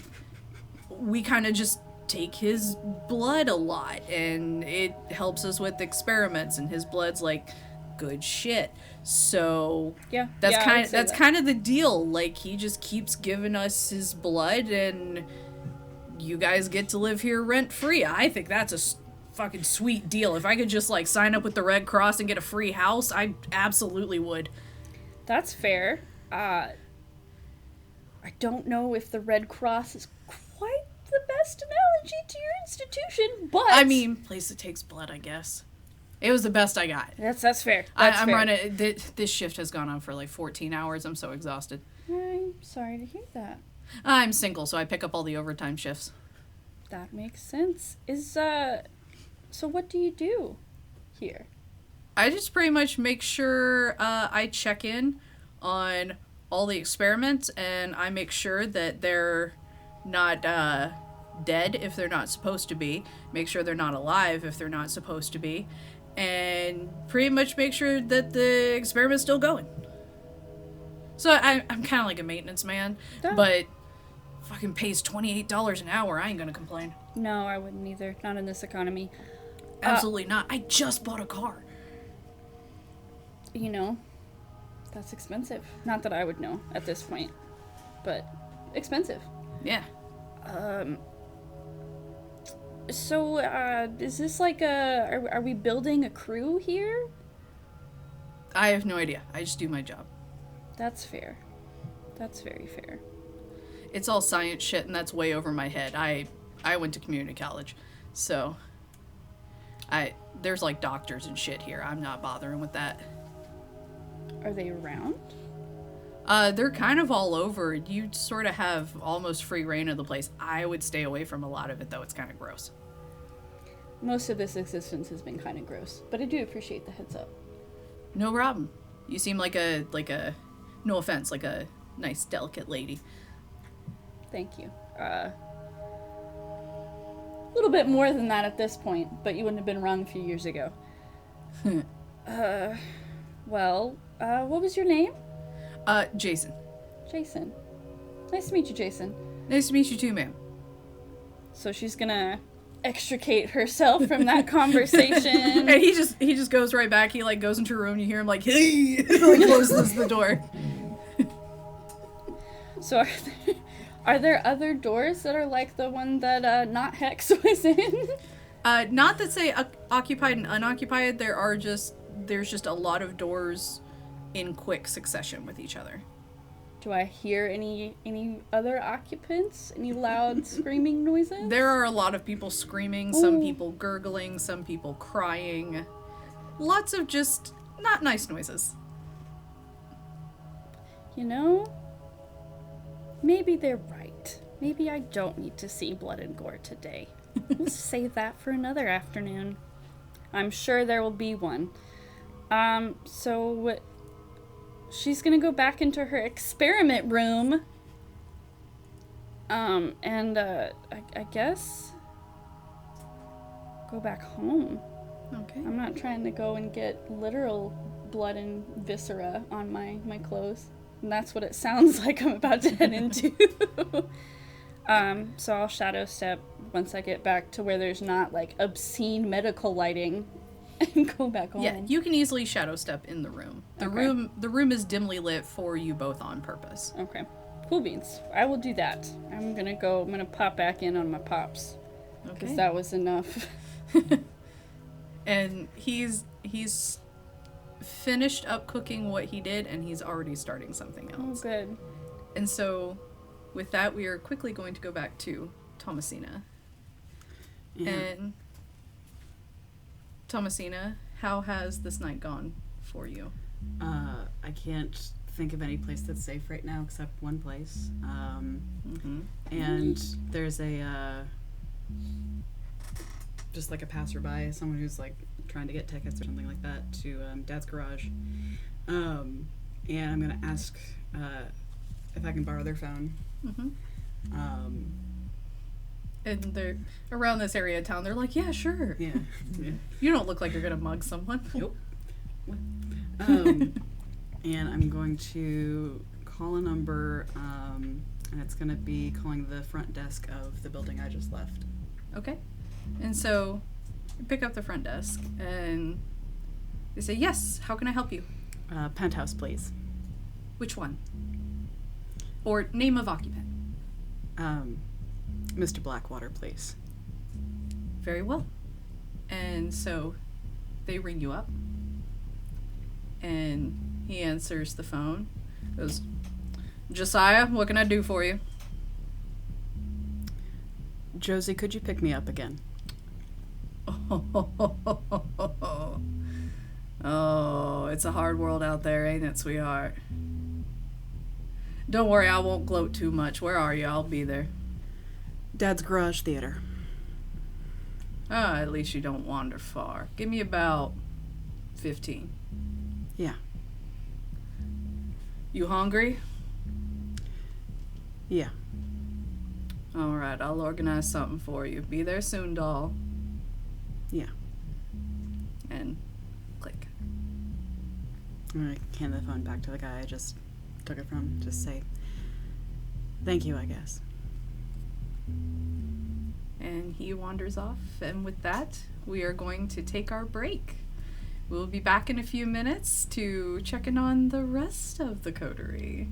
we kind of just take his blood a lot, and it helps us with experiments, and his blood's like good shit. So that's kind of the deal. Like, he just keeps giving us his blood, and you guys get to live here rent free. I think that's a fucking sweet deal. If I could just, like, sign up with the Red Cross and get a free house, I absolutely would. That's fair. I don't know if the Red Cross is quite the best analogy to your institution, but I mean, place that takes blood, I guess. It was the best I got. That's fair. I'm running. This shift has gone on for like 14 hours. I'm so exhausted. I'm sorry to hear that. I'm single, so I pick up all the overtime shifts. That makes sense. So what do you do here? I just pretty much make sure I check in on all the experiments, and I make sure that they're not dead if they're not supposed to be, make sure they're not alive if they're not supposed to be, and pretty much make sure that the experiment's still going. So I'm kind of like a maintenance man, but fucking pays $28 an hour. I ain't gonna complain. No, I wouldn't either. Not in this economy. Absolutely not. I just bought a car. You know, that's expensive. Not that I would know at this point, but expensive. Yeah. So, is this like are we building a crew here? I have no idea. I just do my job. That's fair. That's very fair. It's all science shit, and that's way over my head. I went to community college, so there's like doctors and shit here. I'm not bothering with that. Are they around? They're kind of all over. You sort of have almost free reign of the place. I would stay away from a lot of it, though. It's kind of gross. Most of this existence has been kind of gross, but I do appreciate the heads up. No problem. You seem like a no offense, like a nice, delicate lady. Thank you. A little bit more than that at this point, but you wouldn't have been wrong a few years ago. Well, what was your name? Jason. Jason. Nice to meet you, Jason. Nice to meet you too, ma'am. So she's gonna extricate herself from that conversation. And he just goes right back. He, like, goes into a room, you hear him, like, hey! Like, closes the door. So are there other doors that are like the one that not Hex was in? Not that say occupied and unoccupied. There's just a lot of doors in quick succession with each other. Do I hear any other occupants? Any loud screaming noises? There are a lot of people screaming, some Ooh. people gurgling, some people crying. Lots of just not nice noises. You know, maybe they're right. Maybe I don't need to see blood and gore today. We'll save that for another afternoon. I'm sure there will be one. So she's gonna go back into her experiment room. I guess go back home. Okay. I'm not trying to go and get literal blood and viscera on my clothes. And that's what it sounds like I'm about to head into. So I'll shadow step once I get back to where there's not like obscene medical lighting and go back home. Yeah, you can easily shadow step in the room. The room is dimly lit for you both on purpose. Okay. Cool beans. I will do that. I'm gonna pop back in on my pops. Because Okay. that was enough. And he's finished up cooking what he did, and he's already starting something Oh, else. good. And so, with that, we are quickly going to go back to Thomasina. Yeah. And Thomasina, how has this night gone for you? I can't think of any place that's safe right now except one place. And there's a just like a passerby, someone who's like trying to get tickets or something like that to Dad's garage. And I'm gonna ask if I can borrow their phone. And they're around this area of town. They're like, yeah, sure. Yeah. You don't look like you're gonna mug someone. Nope. And I'm going to call a number, and it's going to be calling the front desk of the building I just left. Okay. And so you pick up the front desk and they say, yes, how can I help you? Penthouse, please. Which one? Or name of occupant. Mr. Blackwater, please. Very well. And so they ring you up. And he answers the phone. Goes, Josiah, what can I do for you? Josie, could you pick me up again? Oh, it's a hard world out there, ain't it, sweetheart? Don't worry, I won't gloat too much. Where are you? I'll be there. Dad's garage theater. Ah, at least you don't wander far. Give me about 15. Yeah. You hungry? Yeah. All right, I'll organize something for you. Be there soon, doll. Yeah. And click. I'm gonna hand the phone back to the guy I just took it from. Just say, thank you, I guess. And he wanders off. And with that, we are going to take our break. We'll be back in a few minutes to check in on the rest of the coterie.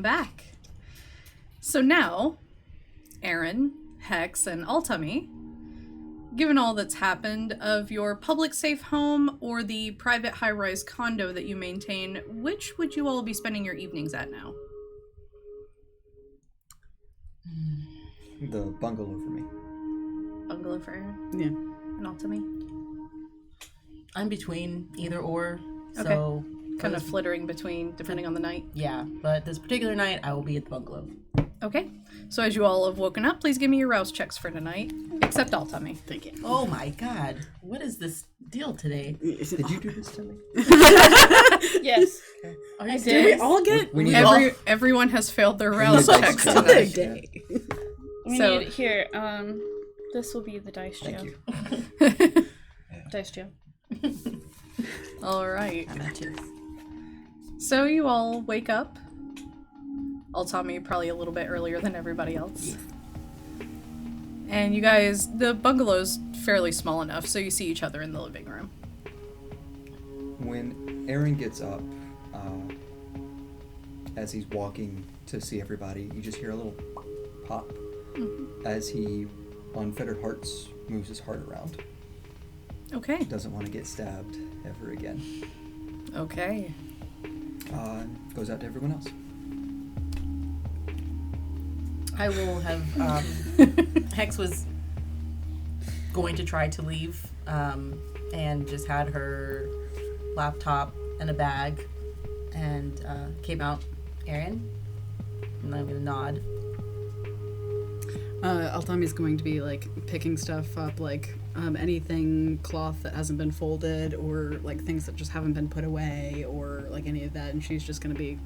welcome back. So now, Aaron, Hex, and Altamy, given all that's happened, of your public safe home or the private high-rise condo that you maintain, which would you all be spending your evenings at now? The bungalow for me. Bungalow for Aaron Yeah. and Altamy? I'm between either or. Okay. So Kind of flittering between, depending on the night. yeah, but this particular night I will be at the bungalow. Okay. So as you all have woken up, please give me your rouse checks for tonight. Except Altamy. Thank you. Oh my god. What is this deal today? Did you do this to me? Yes. Are I you did. serious? All get We need everyone has failed their rouse dice checks tonight. tonight. day. We So- need here. This will be the dice Thank jail. you. Dice jail. All right. I'm at two. So you all wake up. Altamy probably a little bit earlier than everybody else. And you guys, the bungalow's fairly small enough, so you see each other in the living room. When Aaron gets up, as he's walking to see everybody, you just hear a little pop as he, on Fettered Hearts, moves his heart around. Okay. Doesn't want to get stabbed ever again. Okay. Goes out to everyone else. I will have Hex was going to try to leave and just had her laptop and a bag and came out. Aaron, and I'm gonna nod. Altamy's going to be like picking stuff up, like anything cloth that hasn't been folded, or like things that just haven't been put away, or like any of that, and she's just going to be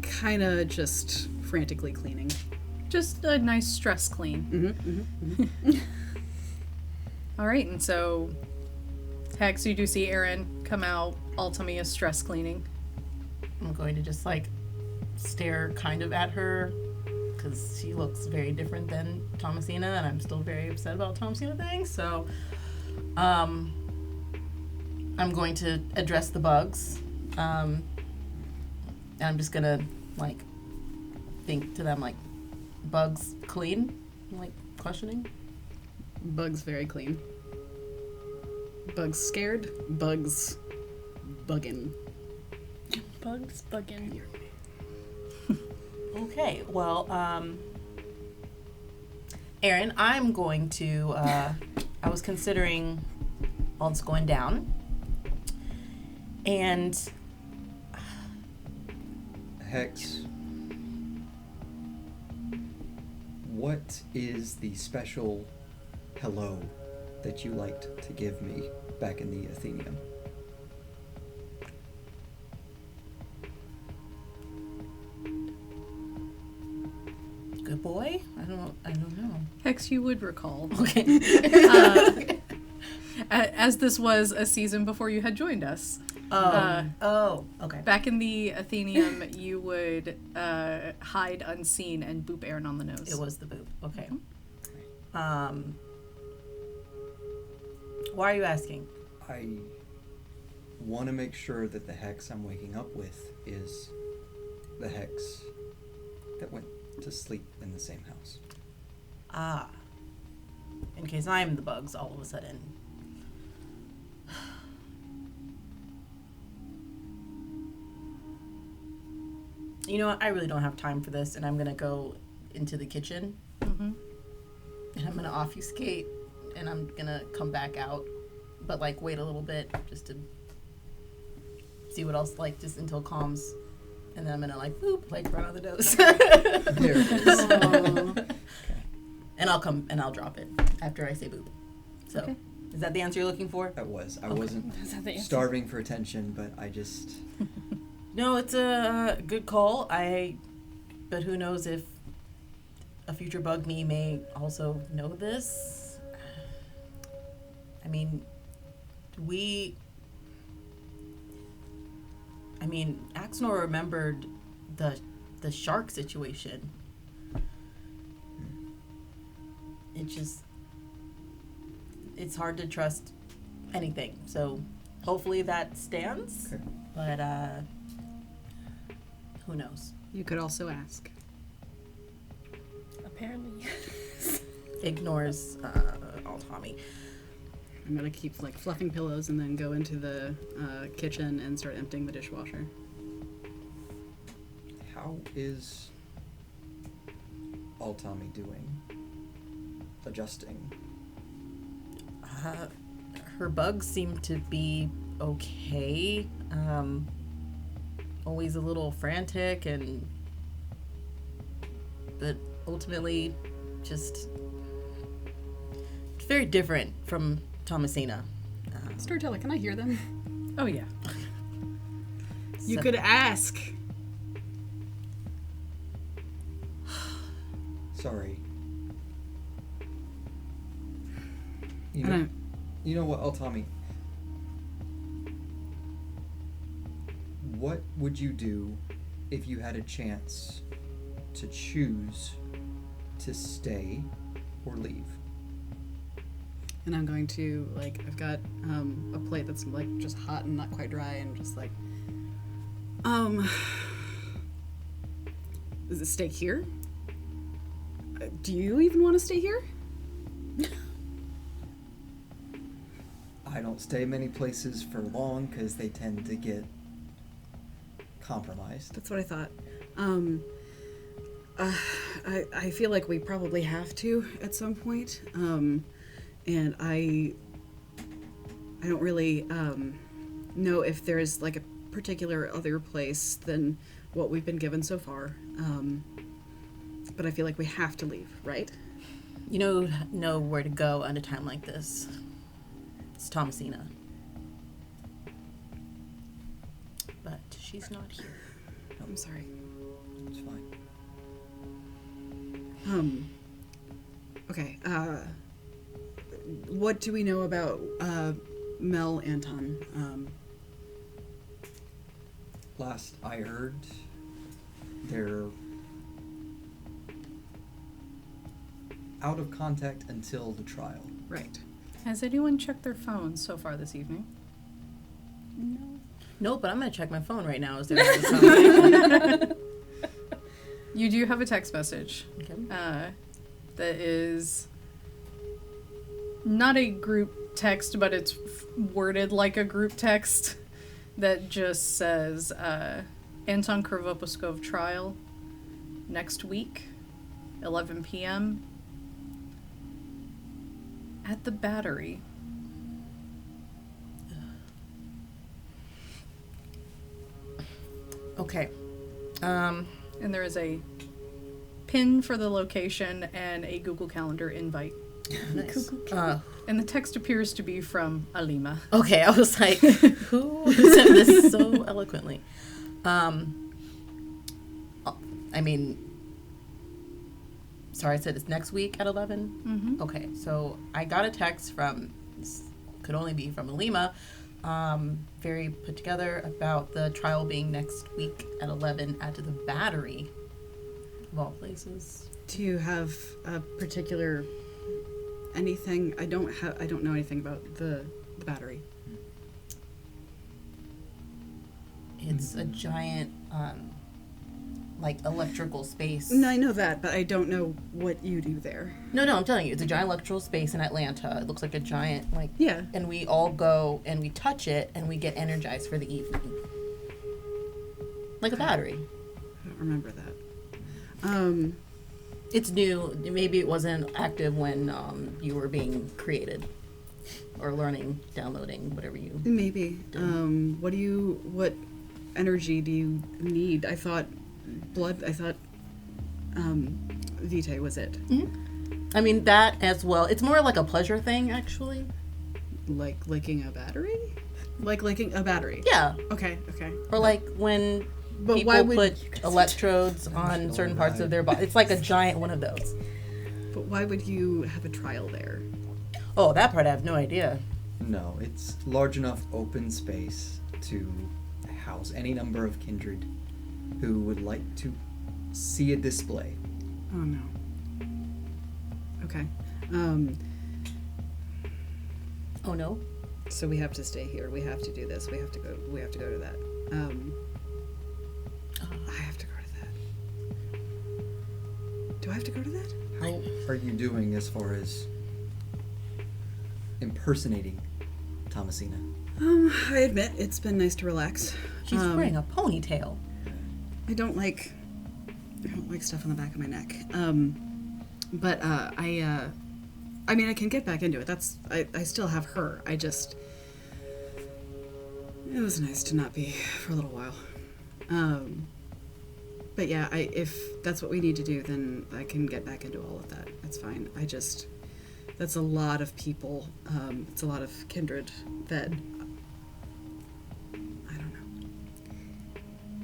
kind of just frantically cleaning. Just a nice stress clean. All right, and so Hex, you do see Aaron come out. Altamy is stress cleaning. I'm going to just like stare kind of at her because she looks very different than Thomasina, and I'm still very upset about Thomasina things. So, I'm going to address the bugs, and I'm just gonna like think to them like, bugs clean, like questioning. Bugs very clean. Bugs scared. Bugs bugging. Bugs bugging. Okay, well, Aaron, I'm going to, I was considering all this going down, and Hex, what is the special hello that you liked to give me back in the Athenaeum? good boy? I don't know. Hex, you would recall, Okay. as this was a season before you had joined us. Okay. Back in the Athenaeum, you would hide unseen and boop Aaron on the nose. It was the boop. Okay. Why are you asking? I want to make sure that the Hex I'm waking up with is the Hex that went to sleep in the same house. Ah. In case I'm the bugs all of a sudden. You know what? I really don't have time for this, and I'm gonna go into the kitchen. And I'm gonna obfuscate, and I'm gonna come back out, but like wait a little bit just to see what else, like just until it calms, and then I'm gonna like boop, like run on the nose. There it is. And I'll come and I'll drop it after I say boop. So, Okay. Is that the answer you're looking for? That was. I Okay. wasn't Is that the answer? starving for attention, but I just... No, it's a good call. But who knows if a future bug me may also know this. I mean, Axnor remembered the shark situation. It's hard to trust anything. So hopefully that stands. Okay. But who knows? You could also ask. Apparently. Ignores Altamy. I'm gonna keep like fluffing pillows and then go into the kitchen and start emptying the dishwasher. How is Altamy doing? Adjusting. Her bugs seem to be okay. Always a little frantic, but ultimately just very different from Thomasina. Storyteller, can I hear them? Oh, yeah. You could ask. Sorry. I don't- You know what, Altamy? What would you do if you had a chance to choose to stay or leave? And I'm going to, like, I've got a plate that's, like, just hot and not quite dry and just, like, does it stay here? Do you even want to stay here? I don't stay many places for long because they tend to get compromised. That's what I thought. I feel like we probably have to at some point. And I don't really know if there's like a particular other place than what we've been given so far. But I feel like we have to leave, right? You know where to go at a time like this. It's Thomasina. But she's not here. I'm sorry. It's fine. Okay, what do we know about Mel Anton? Last I heard, they're out of contact until the trial. Right. Has anyone checked their phones so far this evening? No. No, but I'm going to check my phone right now. Is there a conversation? You do have a text message Okay. that is not a group text, but it's worded like a group text that just says Anton Krvopuskov trial next week, 11 p.m. at the Battery. Okay. And there is a pin for the location and a Google Calendar invite. Nice. And the text appears to be from Alima. Okay, I was like, who said this so eloquently? I mean, sorry, I said it's next week at 11? Mm-hmm. Okay, so I got a text from, could only be from Alima, very put together about the trial being next week at 11 at the Battery, of all places. Do you have a particular anything? I don't know anything about the Battery. It's a giant, like, electrical space. No, I know that, but I don't know what you do there. No, I'm telling you, it's a giant electrical space in Atlanta. It looks like a giant, like, Yeah. and we all go and we touch it and we get energized for the evening. Like a battery. I don't remember that. It's new. Maybe it wasn't active when you were being created or learning, downloading, whatever you. Maybe. What energy do you need? I thought Vitae was it. I mean, that as well. It's more like a pleasure thing, actually. Like licking a battery? Like licking a battery. Yeah. Okay. Or like when But people why would put electrodes on certain parts of their body. It's like a giant one of those. But why would you have a trial there? Oh, that part I have no idea. No, it's large enough open space to house any number of kindred who would like to see a display. Oh no. Okay. Oh no. So we have to stay here. We have to do this. We have to go to that. I have to go to that. Do I have to go to that? How are you doing as far as impersonating Thomasina? I admit it's been nice to relax. She's wearing a ponytail. I don't like stuff on the back of my neck. But I mean, I can get back into it. I still have her. It was nice to not be for a little while. But yeah, if that's what we need to do, then I can get back into all of that. That's fine. That's a lot of people. It's a lot of kindred that, I don't know.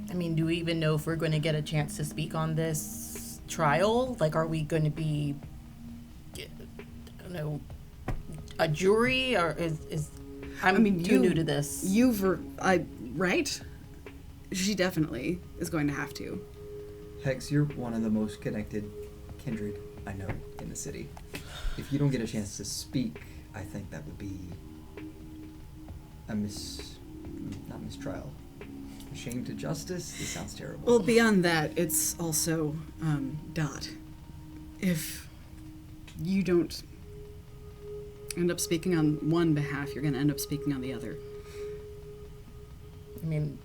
I mean, do we even know if we're going to get a chance to speak on this trial? Like, are we going to be, I don't know, a jury? Or is I'm too new to this. Right? She definitely is going to have to. Hex, you're one of the most connected kindred I know in the city. If you don't get a chance to speak, I think that would be a not mistrial. Shame to justice? This sounds terrible. Well, beyond that, it's also, Dot. If you don't end up speaking on one behalf, you're going to end up speaking on the other. I mean,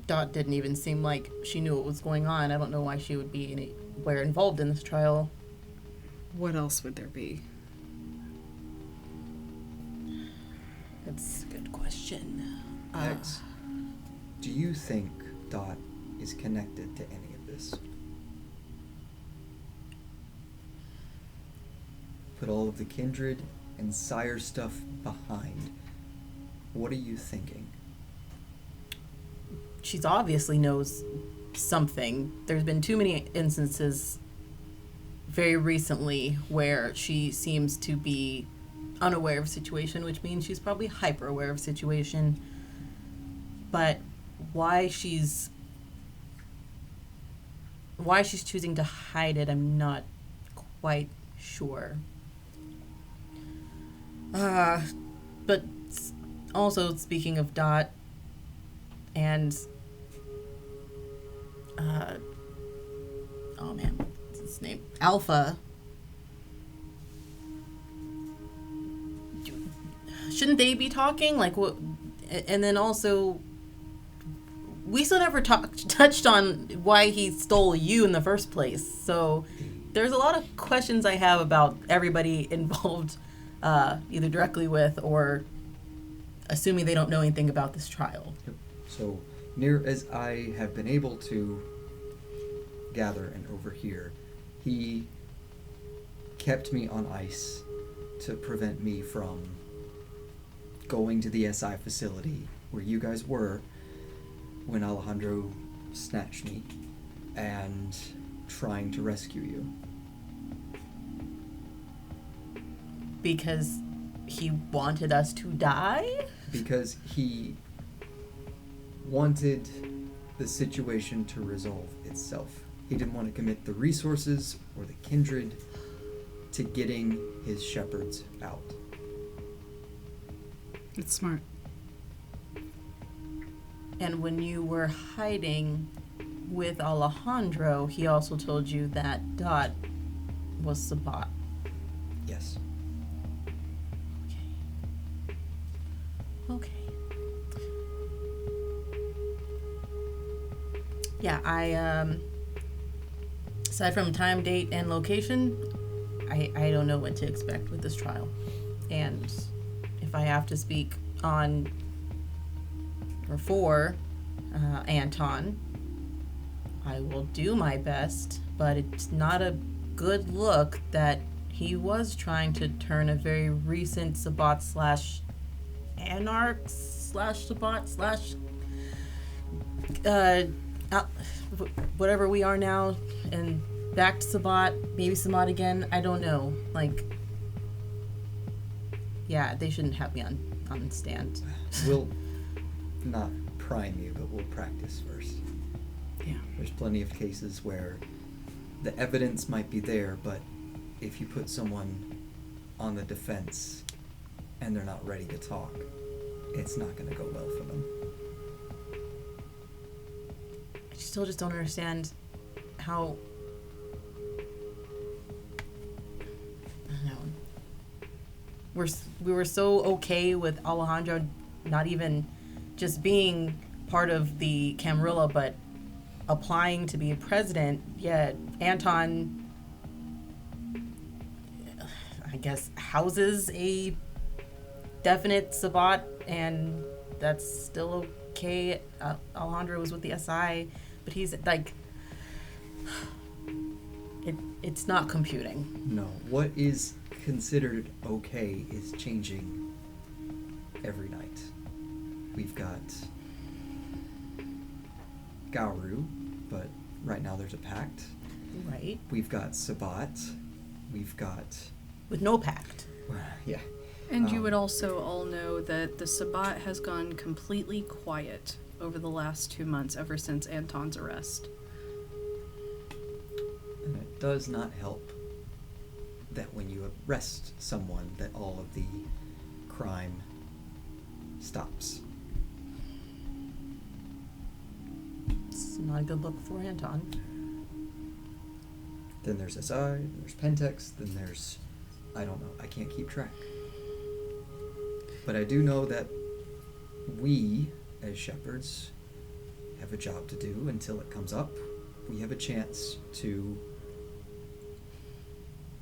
Dot didn't even seem like she knew what was going on. I don't know why she would be anywhere involved in this trial. What else would there be? That's a good question. Hex, do you think Dot is connected to any of this? Put all of the kindred and sire stuff behind. What are you thinking? She's obviously knows something. There's been too many instances very recently where she seems to be unaware of situation, which means she's probably hyper aware of situation. But why she's choosing to hide it, I'm not quite sure. But also, speaking of Dot and oh man, what's his name? Alpha. Shouldn't they be talking? Like what? And then also, we still never touched on why he stole you in the first place. So there's a lot of questions I have about everybody involved, either directly with or assuming they don't know anything about this trial. Yep. So near as I have been able to gather and overhear, he kept me on ice to prevent me from going to the SI facility where you guys were when Alejandro snatched me and trying to rescue you. Because he wanted us to die? Because he wanted the situation to resolve itself. He didn't want to commit the resources or the kindred to getting his shepherds out. It's smart. And when you were hiding with Alejandro, he also told you that Dot was Sabat. Yes. Okay. Yeah, aside from time, date, and location, I don't know what to expect with this trial. And if I have to speak on or for Anton, I will do my best, but it's not a good look that he was trying to turn a very recent Sabat / Anarch / Sabat / whatever we are now, and back to Sabat, maybe Sabat again, I don't know. Like, yeah, they shouldn't have me on stand. We'll not prime you, but we'll practice first. Yeah. There's plenty of cases where the evidence might be there, but if you put someone on the defense and they're not ready to talk, it's not going to go well for them. I still just don't understand how we were so okay with Alejandro not even just being part of the Camarilla, but applying to be a president. Yet Anton, I guess, houses a definite Sabbat, and that's still okay. Alejandro was with the SI, but he's like, it's not computing. No, what is considered okay is changing every night. We've got Gauru, but right now there's a pact. Right. We've got Sabbat. We've got... With no pact. Yeah. And you would also all know that the Sabbat has gone completely quiet over the last 2 months, ever since Anton's arrest. And it does not help that when you arrest someone that all of the crime stops. It's not a good look for Anton. Then there's SI, then there's Pentex, then there's... I don't know. I can't keep track. But I do know that we, as shepherds, have a job to do until it comes up. We have a chance to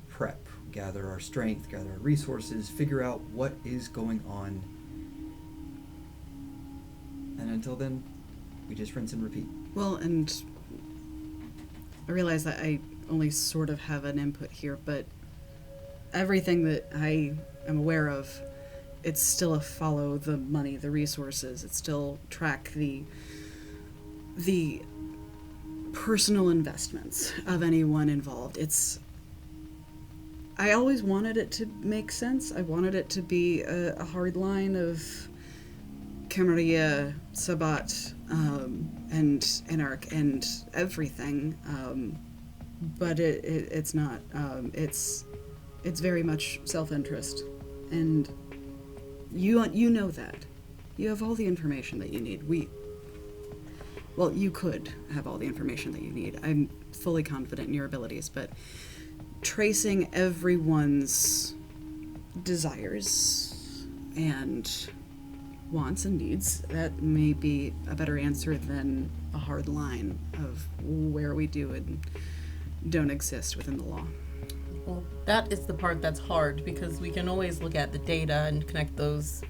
prep, gather our strength, gather our resources, figure out what is going on. And until then, we just rinse and repeat. Well, and I realize that I only sort of have an input here, but everything that I am aware of, it's still a follow the money, the resources. It's still track the personal investments of anyone involved. I always wanted it to make sense. I wanted it to be a hard line of Camarilla, Sabbat, and Anarch, and everything. But it's not. It's very much self-interest, and you know that. You have all the information that you need. You could have all the information that you need. I'm fully confident in your abilities, but tracing everyone's desires and wants and needs, that may be a better answer than a hard line of where we do and don't exist within the law. Well, that is the part that's hard, because we can always look at the data and connect those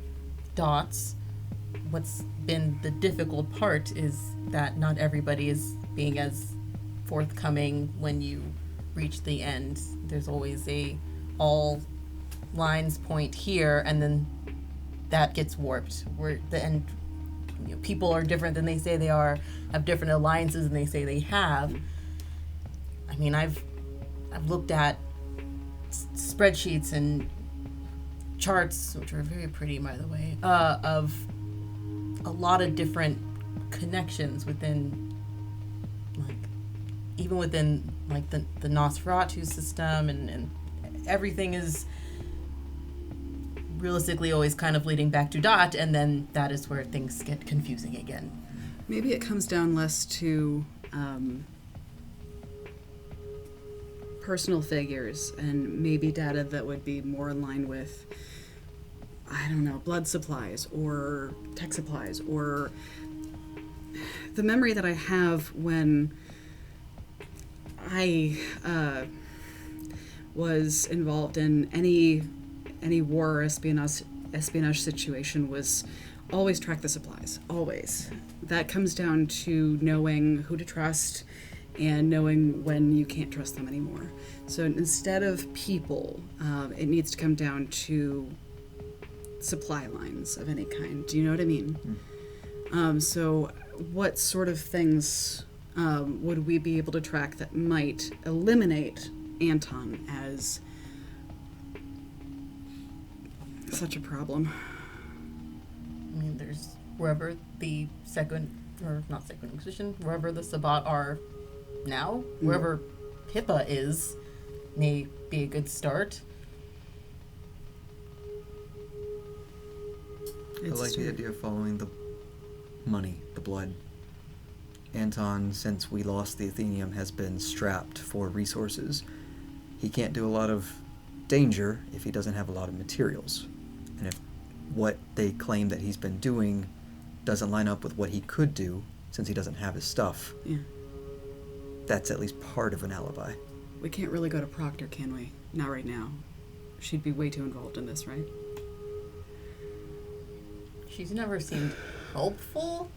dots. What's been the difficult part is that not everybody is being as forthcoming when you reach the end. There's always a all lines point here, and then that gets warped. Where the end, people are different than they say they are, have different alliances than they say they have. I mean, I've looked at spreadsheets and charts, which are very pretty, by the way, of a lot of different connections within, like, even within, like, the Nosferatu system, and everything is realistically always kind of leading back to Dot, and then that is where things get confusing again. Maybe it comes down less to personal figures and maybe data that would be more in line with, I don't know, blood supplies or tech supplies, or the memory that I have when I was involved in any war or espionage situation was always track the supplies, always. That comes down to knowing who to trust and knowing when you can't trust them anymore. So instead of people, it needs to come down to supply lines of any kind. Do you know what I mean? So what sort of things would we be able to track that might eliminate Anton as such a problem? I mean, there's wherever the not second Inquisition, wherever the Sabbat are now, wherever HIPAA is, may be a good start. I like the idea of following the money, the blood. Anton, since we lost the Athenium, has been strapped for resources. He can't do a lot of danger if he doesn't have a lot of materials. And if what they claim that he's been doing doesn't line up with what he could do, since he doesn't have his stuff, Yeah. that's at least part of an alibi. We can't really go to Proctor, can we? Not right now. She'd be way too involved in this, right? She's never seemed helpful.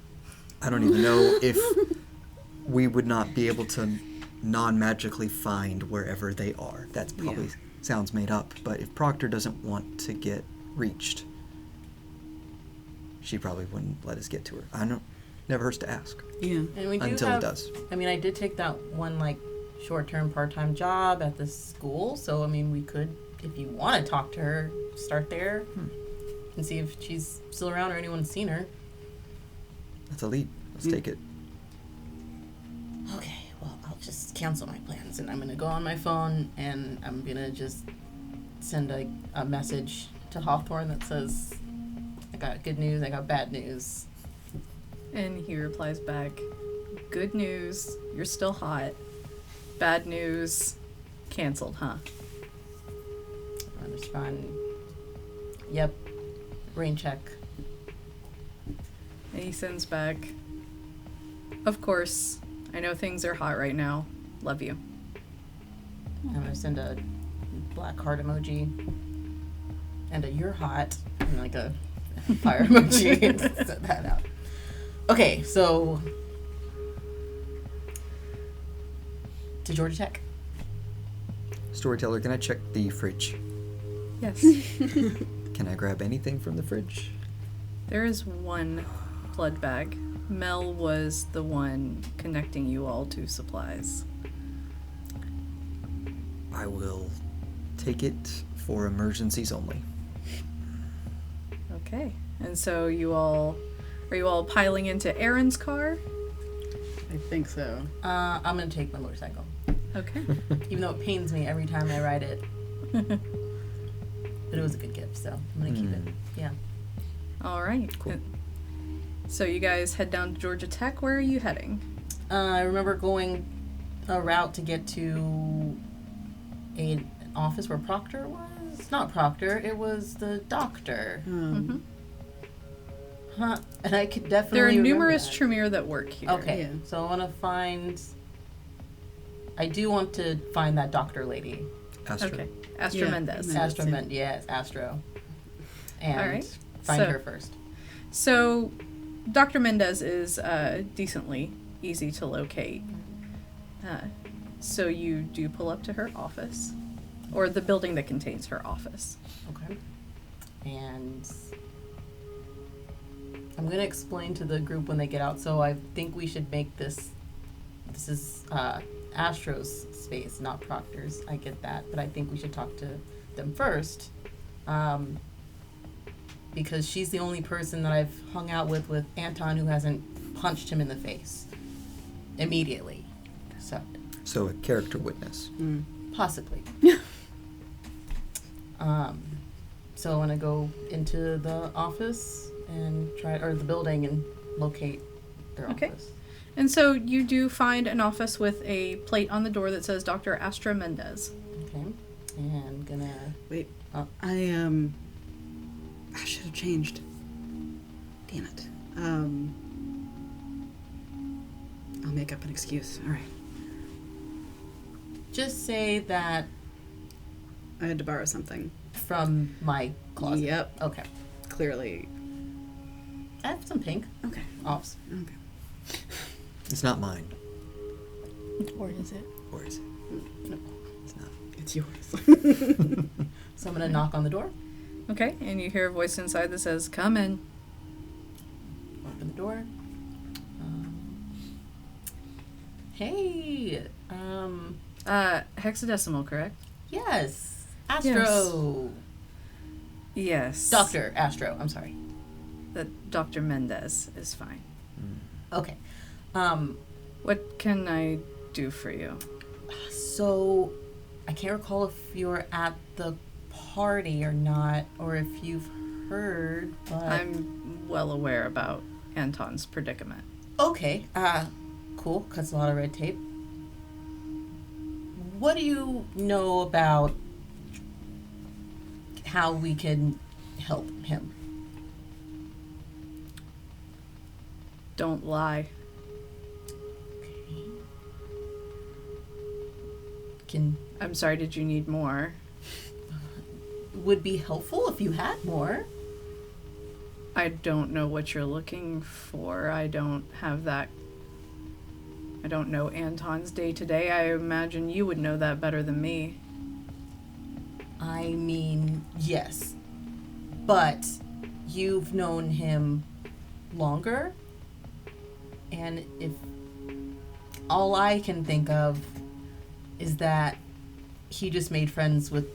I don't even know if we would not be able to non-magically find wherever they are. That's probably sounds made up, but if Proctor doesn't want to get reached, she probably wouldn't let us get to her. I don't. Never hurts to ask. Yeah. And we do Until have, it does. I mean, I did take that one, like, short-term, part-time job at the school, so, I mean, we could, if you want to talk to her, start there and see if she's still around or anyone's seen her. That's a lead. Let's take it. Okay, well, I'll just cancel my plans, and I'm going to go on my phone, and I'm going to just send a message to Hawthorne that says, I got good news, I got bad news. And he replies back, good news, you're still hot. Bad news, canceled, huh? I respond, yep, rain check. And he sends back, of course, I know things are hot right now. Love you. I'm going to send a black heart emoji and a you're hot and like a fire emoji and set that out. Okay, so to Georgia Tech. Storyteller, can I check the fridge? Yes. Can I grab anything from the fridge? There is one blood bag. Mel was the one connecting you all to supplies. I will take it for emergencies only. Okay. And so are you all piling into Aaron's car? I think so. I'm going to take my motorcycle. Okay. Even though it pains me every time I ride it. But it was a good gift, so I'm going to keep it. Yeah. All right. Cool. So you guys head down to Georgia Tech. Where are you heading? I remember going a route to get to an office where Proctor was. Not Proctor, it was the doctor. Mm-hmm. Huh. And I could definitely There are remember numerous that. Tremere that work here. Okay, Yeah. so I want to find... I do want to find that doctor lady. Astro. Okay. Astra Yeah. Mendez. Mendez. Astro, yes, Astro. And All right. find So- her first. So, Dr. Mendez is decently easy to locate. So you do pull up to her office, or the building that contains her office. Okay. And I'm going to explain to the group when they get out, so I think we should make this is Astro's space, not Proctor's. I get that, but I think we should talk to them first. Because she's the only person that I've hung out with Anton who hasn't punched him in the face immediately. So a character witness. possibly. So I want to go into the office and the building and locate their Okay. office. And so you do find an office with a plate on the door that says Dr. Astra Mendez. Okay. And gonna. Wait. Oh. I should have changed. Damn it. I'll make up an excuse. All right. Just say that I had to borrow something. from my closet. Yep. Okay. Clearly. I have some pink Okay. offs. Okay. It's not mine. Or is it? Or is it? No. It's not. It's yours. So I'm gonna knock on the door. Okay, and you hear a voice inside that says, "Come in." Open the door. Hey. Hexadecimal, correct? Yes. Astro. Yes. Dr. Astro. I'm sorry. That Dr. Mendez is fine. Okay. What can I do for you? So I can't recall if you were at the party or not, or if you've heard, but I'm well aware about Anton's predicament. okay. Cool. Cuts a lot of red tape. What do you know about how we can help him. Don't lie. I'm sorry, did you need more? Would be helpful if you had more. I don't know what you're looking for. I don't have that. I don't know Anton's day to day. I imagine you would know that better than me. I mean, yes. But you've known him longer. And if all I can think of is that he just made friends with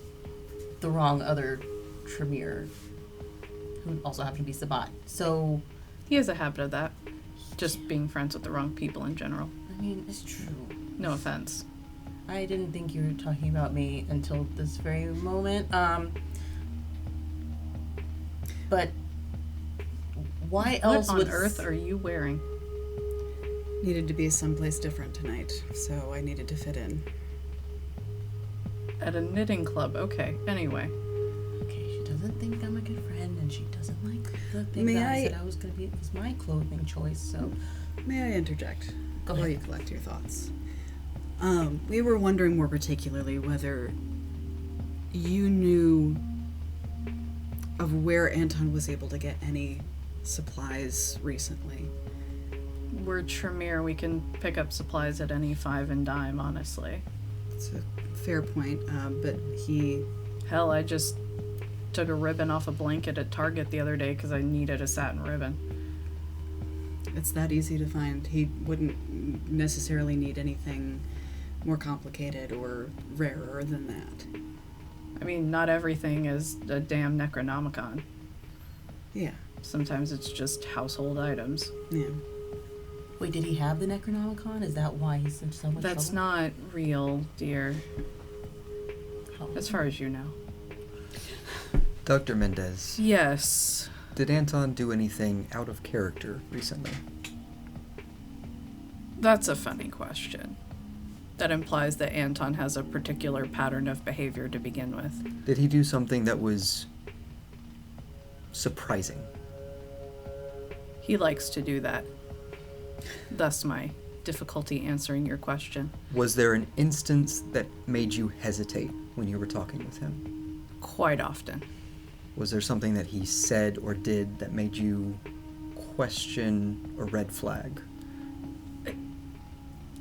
the wrong other Tremere, who also happened to be Sabat. So He has a habit of that. Just being friends with the wrong people in general. I mean, it's true. No offense. I didn't think you were talking about me until this very moment. But why else What would on earth are you wearing? Needed to be someplace different tonight, so I needed to fit in. At a knitting club. Okay. Anyway. Okay, she doesn't think I'm a good friend, and she doesn't like the thing May that I I- said I was gonna be. It was my clothing choice, so May I interject? Go While ahead. you collect your thoughts. We were wondering more particularly whether you knew of where Anton was able to get any supplies recently. We're Tremere. We can pick up supplies at any 5 and dime, honestly. It's a fair point, but he... Hell, I just took a ribbon off a blanket at Target the other day because I needed a satin ribbon. It's that easy to find. He wouldn't necessarily need anything more complicated or rarer than that. I mean, not everything is a damn Necronomicon. Yeah, Sometimes it's just household items. yeah. wait, did he have the Necronomicon? Is that why he's in so much That's trouble? not real, dear. Oh. As far as you know. Dr. Mendez, Yes. did Anton do anything out of character recently? That's a funny question. That implies that Anton has a particular pattern of behavior to begin with. Did he do something that was surprising? He likes to do that. Thus my difficulty answering your question. Was there an instance that made you hesitate when you were talking with him? Quite often. Was there something that he said or did that made you question a red flag?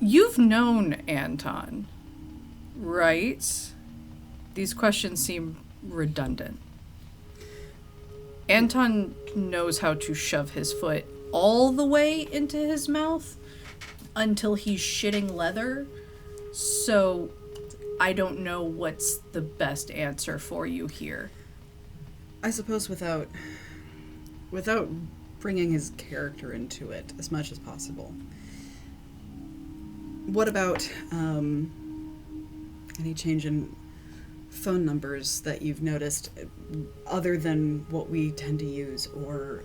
You've known Anton, right? These questions seem redundant. Anton knows how to shove his foot all the way into his mouth until he's shitting leather. So I don't know what's the best answer for you here. I suppose without bringing his character into it as much as possible. What about any change in phone numbers that you've noticed other than what we tend to use, or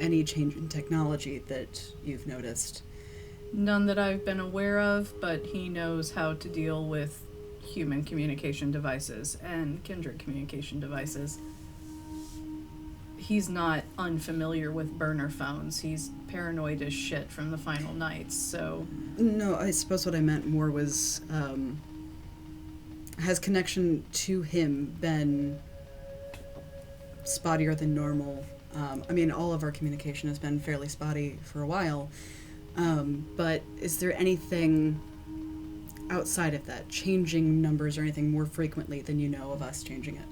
any change in technology that you've noticed? None that I've been aware of, but he knows how to deal with human communication devices and Kindred communication devices. He's not unfamiliar with burner phones. He's paranoid as shit from the final nights, so... No, I suppose what I meant more was, has connection to him been spottier than normal? I mean, all of our communication has been fairly spotty for a while, but is there anything outside of that, changing numbers or anything more frequently than you know of us changing it?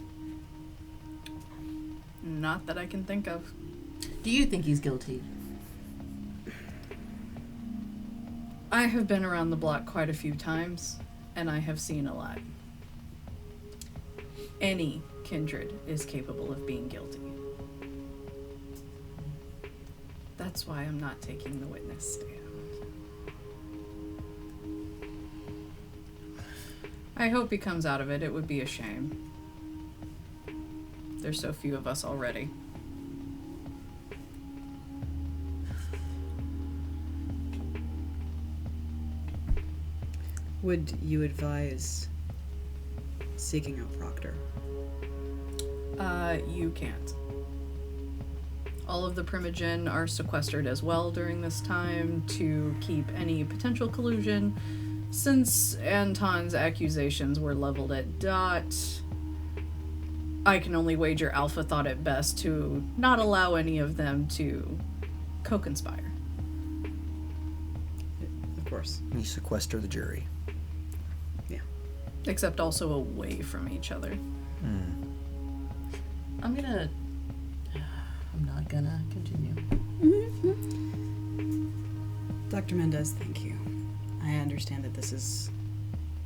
Not that I can think of. Do you think he's guilty? I have been around the block quite a few times, and I have seen a lot. Any Kindred is capable of being guilty. That's why I'm not taking the witness stand. I hope he comes out of it. It would be a shame. There's so few of us already. Would you advise seeking out Proctor? You can't. All of the Primogen are sequestered as well during this time to keep any potential collusion. Since Anton's accusations were leveled at Dot, I can only wager Alpha thought it best to not allow any of them to co-conspire. Of course. We sequester the jury. Yeah. Except also away from each other. I'm not gonna continue. Dr. Mendez, thank you. I understand that this is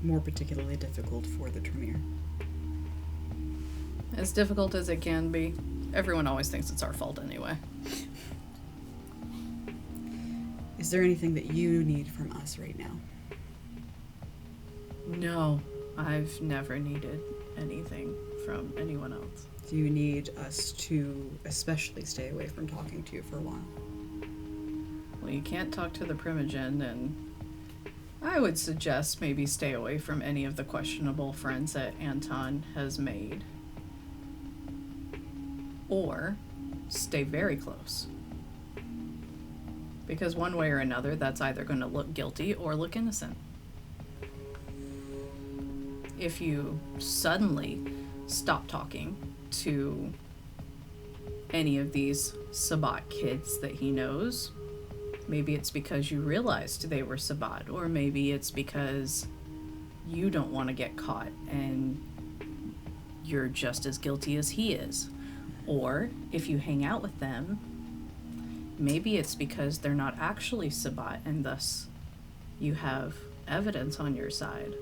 more particularly difficult for the Tremere. As difficult as it can be. Everyone always thinks it's our fault anyway. Is there anything that you need from us right now? No, I've never needed anything from anyone else. Do you need us to especially stay away from talking to you for a while? Well, you can't talk to the Primogen, and I would suggest maybe stay away from any of the questionable friends that Anton has made. Or stay very close. Because one way or another, that's either going to look guilty or look innocent. If you suddenly stop talking to any of these Sabbat kids that he knows, maybe it's because you realized they were Sabbat, or maybe it's because you don't want to get caught and you're just as guilty as he is. Or if you hang out with them, maybe it's because they're not actually Sabbat and thus you have evidence on your side.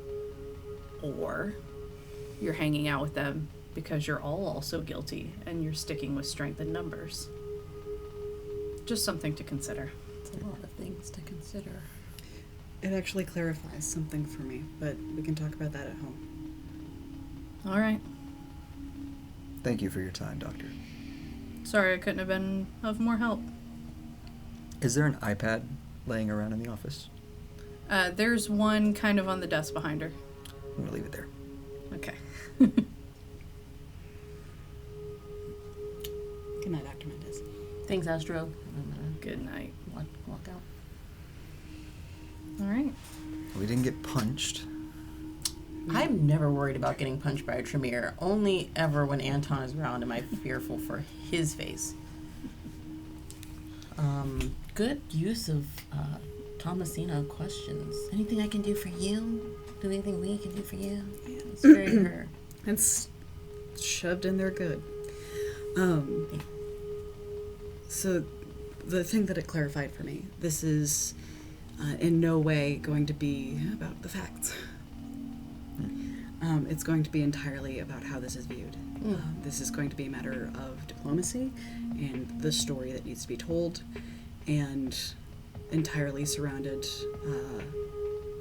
Or you're hanging out with them because you're all also guilty and you're sticking with strength in numbers. Just something to consider. It's a lot of things to consider. It actually clarifies something for me, but we can talk about that at home. All right. Thank you for your time, Doctor. Sorry I couldn't have been of more help. Is there an iPad laying around in the office? There's one kind of on the desk behind her. I'm going to leave it there. Okay. Good night, Dr. Mendez. Thanks, Astro. I'm gonna Good night. walk out. All right. We didn't get punched. I'm never worried about getting punched by a Tremere. Only ever when Anton is around am I fearful for his face. Good use of Thomasina questions. Anything I can do for you? Do anything we can do for you? It's very her. It's shoved in there good. So the thing that it clarified for me, this is in no way going to be about the facts. It's going to be entirely about how this is viewed. This is going to be a matter of diplomacy and the story that needs to be told, and entirely surrounded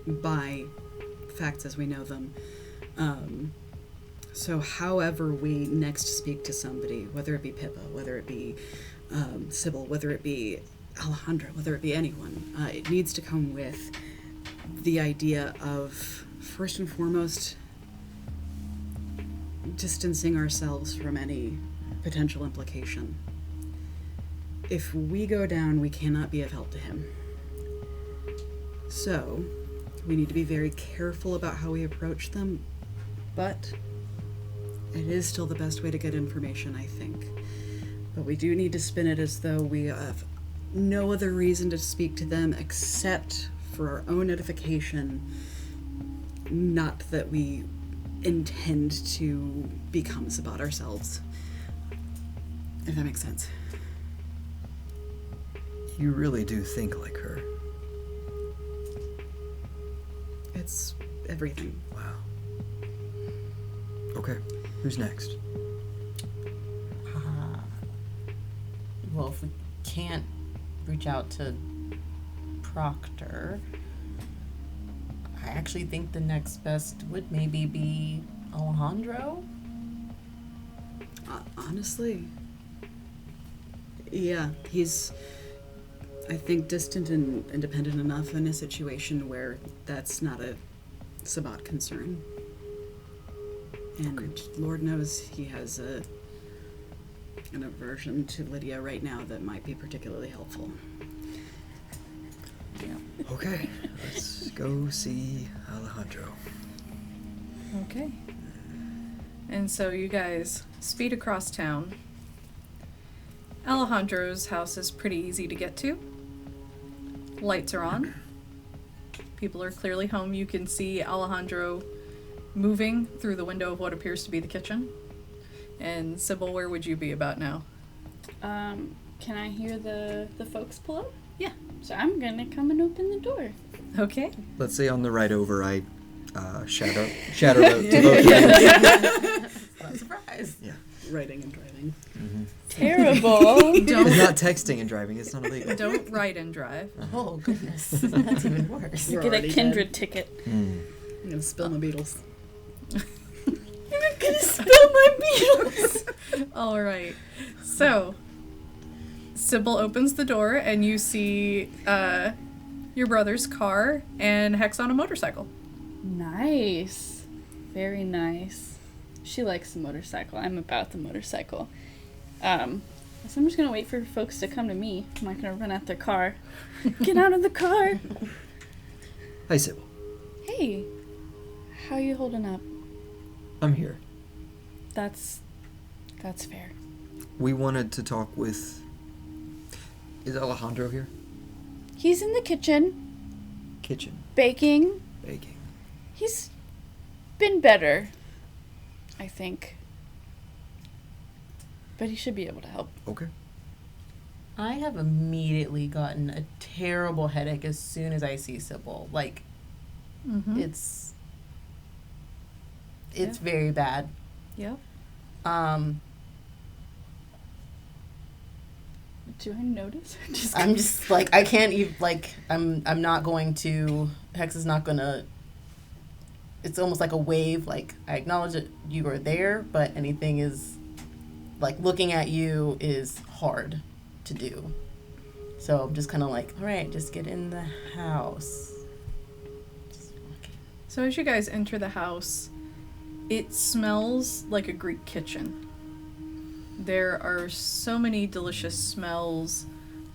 by facts as we know them. So however we next speak to somebody, whether it be Pippa, whether it be Sybil, whether it be Alejandra, whether it be anyone, it needs to come with the idea of, first and foremost, distancing ourselves from any potential implication. If we go down, we cannot be of help to him. So, we need to be very careful about how we approach them, but it is still the best way to get information, I think. But we do need to spin it as though we have no other reason to speak to them except for our own edification, not that we intend to become Sabbat ourselves. If that makes sense. You really do think like her. It's everything. Wow. Okay, who's next? Well, if we can't reach out to Proctor, I actually think the next best would maybe be Alejandro. Honestly, yeah, he's, I think, distant and independent enough in a situation where that's not a Sabbat concern. And Lord knows he has a an aversion to Lydia right now that might be particularly helpful. Okay, let's go see Alejandro. Okay. And so you guys speed across town. Alejandro's house is pretty easy to get to. Lights are on. People are clearly home. You can see Alejandro moving through the window of what appears to be the kitchen. And Sybil, where would you be about now? Can I hear the folks pull up? Yeah. So I'm gonna come and open the door. Okay. Let's say on the ride over, I shadow out to both of you. Not surprised. Yeah. Writing and driving. Mm-hmm. Terrible. It's not texting and driving. It's not illegal. Don't ride and drive. Oh, goodness. That's even worse. We're Get a already Kindred dead. ticket. Mm. I'm gonna spill my Beatles. You're gonna spill my Beatles. All right. So, Sybil opens the door and you see your brother's car and Hex on a motorcycle. Nice. Very nice. She likes the motorcycle. I'm about the motorcycle. So I'm just gonna wait for folks to come to me. I'm not gonna run out their car. Get out of the car. Hi, Sybil. Hey. How you holding up? I'm here. That's fair. We wanted to talk with... Is Alejandro here? He's in the kitchen, Kitchen. baking. Baking. He's been better, I think. But he should be able to help. Okay. I have immediately gotten a terrible headache as soon as I see Sybil. Like, Mm-hmm. it's Yeah. very bad. Yep. Do I notice? I'm just like, I can't even, like, I'm not going to, Hex is not gonna, it's almost like a wave, like, I acknowledge that you are there, but anything is, like, looking at you is hard to do. So I'm just kind of like, all right, just get in the house. Just walking. So as you guys enter the house, it smells like a Greek kitchen. There are so many delicious smells,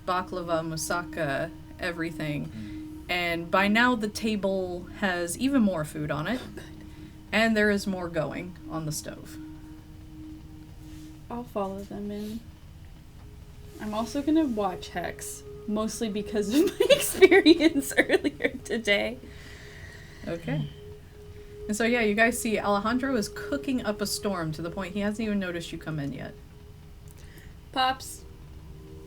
baklava, moussaka, everything. And by now the table has even more food on it. And there is more going on the stove. I'll follow them in. I'm also gonna watch Hex, mostly because of my experience earlier today. Okay. And so yeah, you guys see Alejandro is cooking up a storm to the point he hasn't even noticed you come in yet. Pops.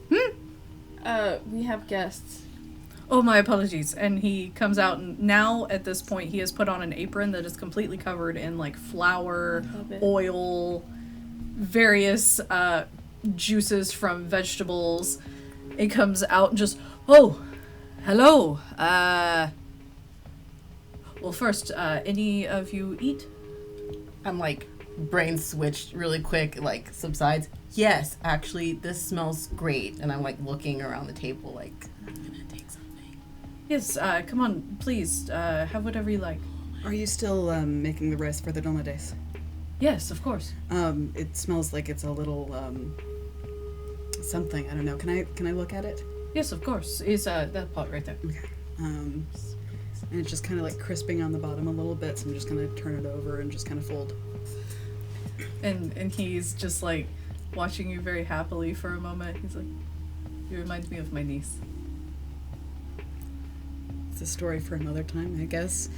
We have guests. Oh, my apologies. And he comes out, and now at this point he has put on an apron that is completely covered in like flour, Love it. oil, various juices from vegetables. It comes out and just, oh, hello. Well, first, any of you eat? I'm like, brain switched really quick, like, subsides. Yes, actually, this smells great. And I'm like looking around the table, like, I'm gonna take something. Yes, come on, please, have whatever you like. Are you still making the rice for the Dolmades? Yes, of course. It smells like it's a little something. I don't know. Can I look at it? Yes, of course. It's that pot right there. Okay. And it's just kind of like crisping on the bottom a little bit, so I'm just gonna turn it over and just kind of fold. And he's just like watching you very happily for a moment. He's like, "You remind me of my niece." It's a story for another time, I guess.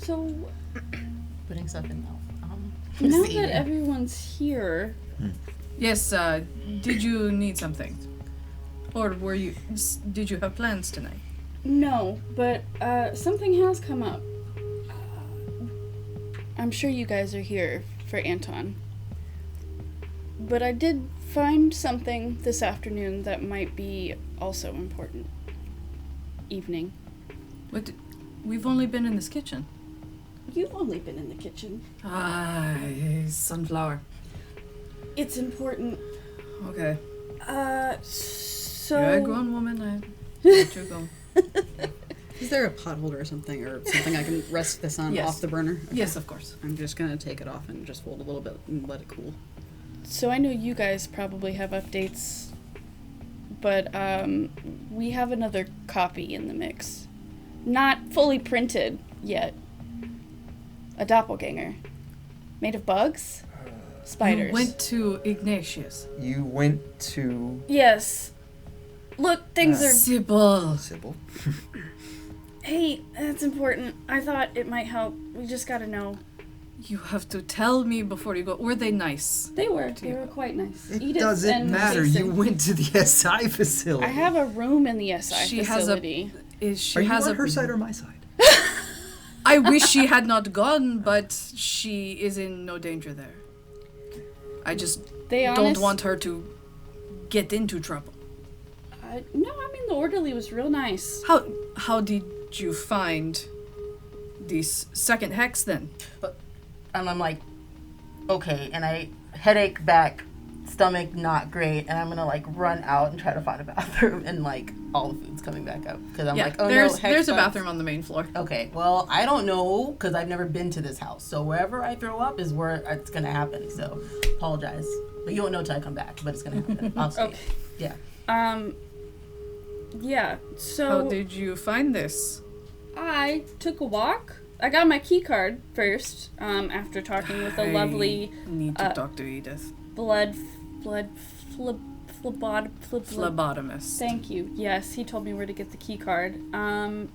So, Putting stuff in mouth. now just eating. that everyone's here, Yes. Did you need something, or did you have plans tonight? no, but something has come up. I'm sure you guys are here for Anton. But I did find something this afternoon that might be also important. Evening. What? We've only been in this kitchen. You've only been in the kitchen. Ah, sunflower. It's important. Okay. So... You're a grown woman. I let you go. Is there a pot holder or something I can rest this on Yes. off the burner? Okay. Yes, of course. I'm just gonna take it off and just fold a little bit and let it cool. So I know you guys probably have updates, but we have another copy in the mix. Not fully printed yet. A doppelganger. Made of bugs? Spiders. You went to Ignatius. You went to Yes. Look, things are... Sybil. Sybil. Hey, that's important. I thought it might help. We just gotta know. You have to tell me before you go. Were they nice? They were quite nice. It Edith doesn't and matter. Jason. You went to the SI facility. I have a room in the SI She facility. Are you on her side or my side? I wish she had not gone, but she is in no danger there. I just don't want her to get into trouble. No, I mean, the orderly was real nice. How did you find this second hex then? And I'm like, okay, and I headache back, stomach not great, and I'm gonna like run out and try to find a bathroom, and like all the food's coming back up because I'm like, oh there's no, hex there's a bugs. bathroom on the main floor. Okay, well I don't know because I've never been to this house, so wherever I throw up is where it's gonna happen. So apologize, but you won't know till I come back, but it's gonna happen. I'll see. Okay. Yeah. Yeah, so... How did you find this? I took a walk. I got my key card first, after talking with a lovely I need to talk to Edith. Phlebotomist. Thank you. Yes, he told me where to get the key card. And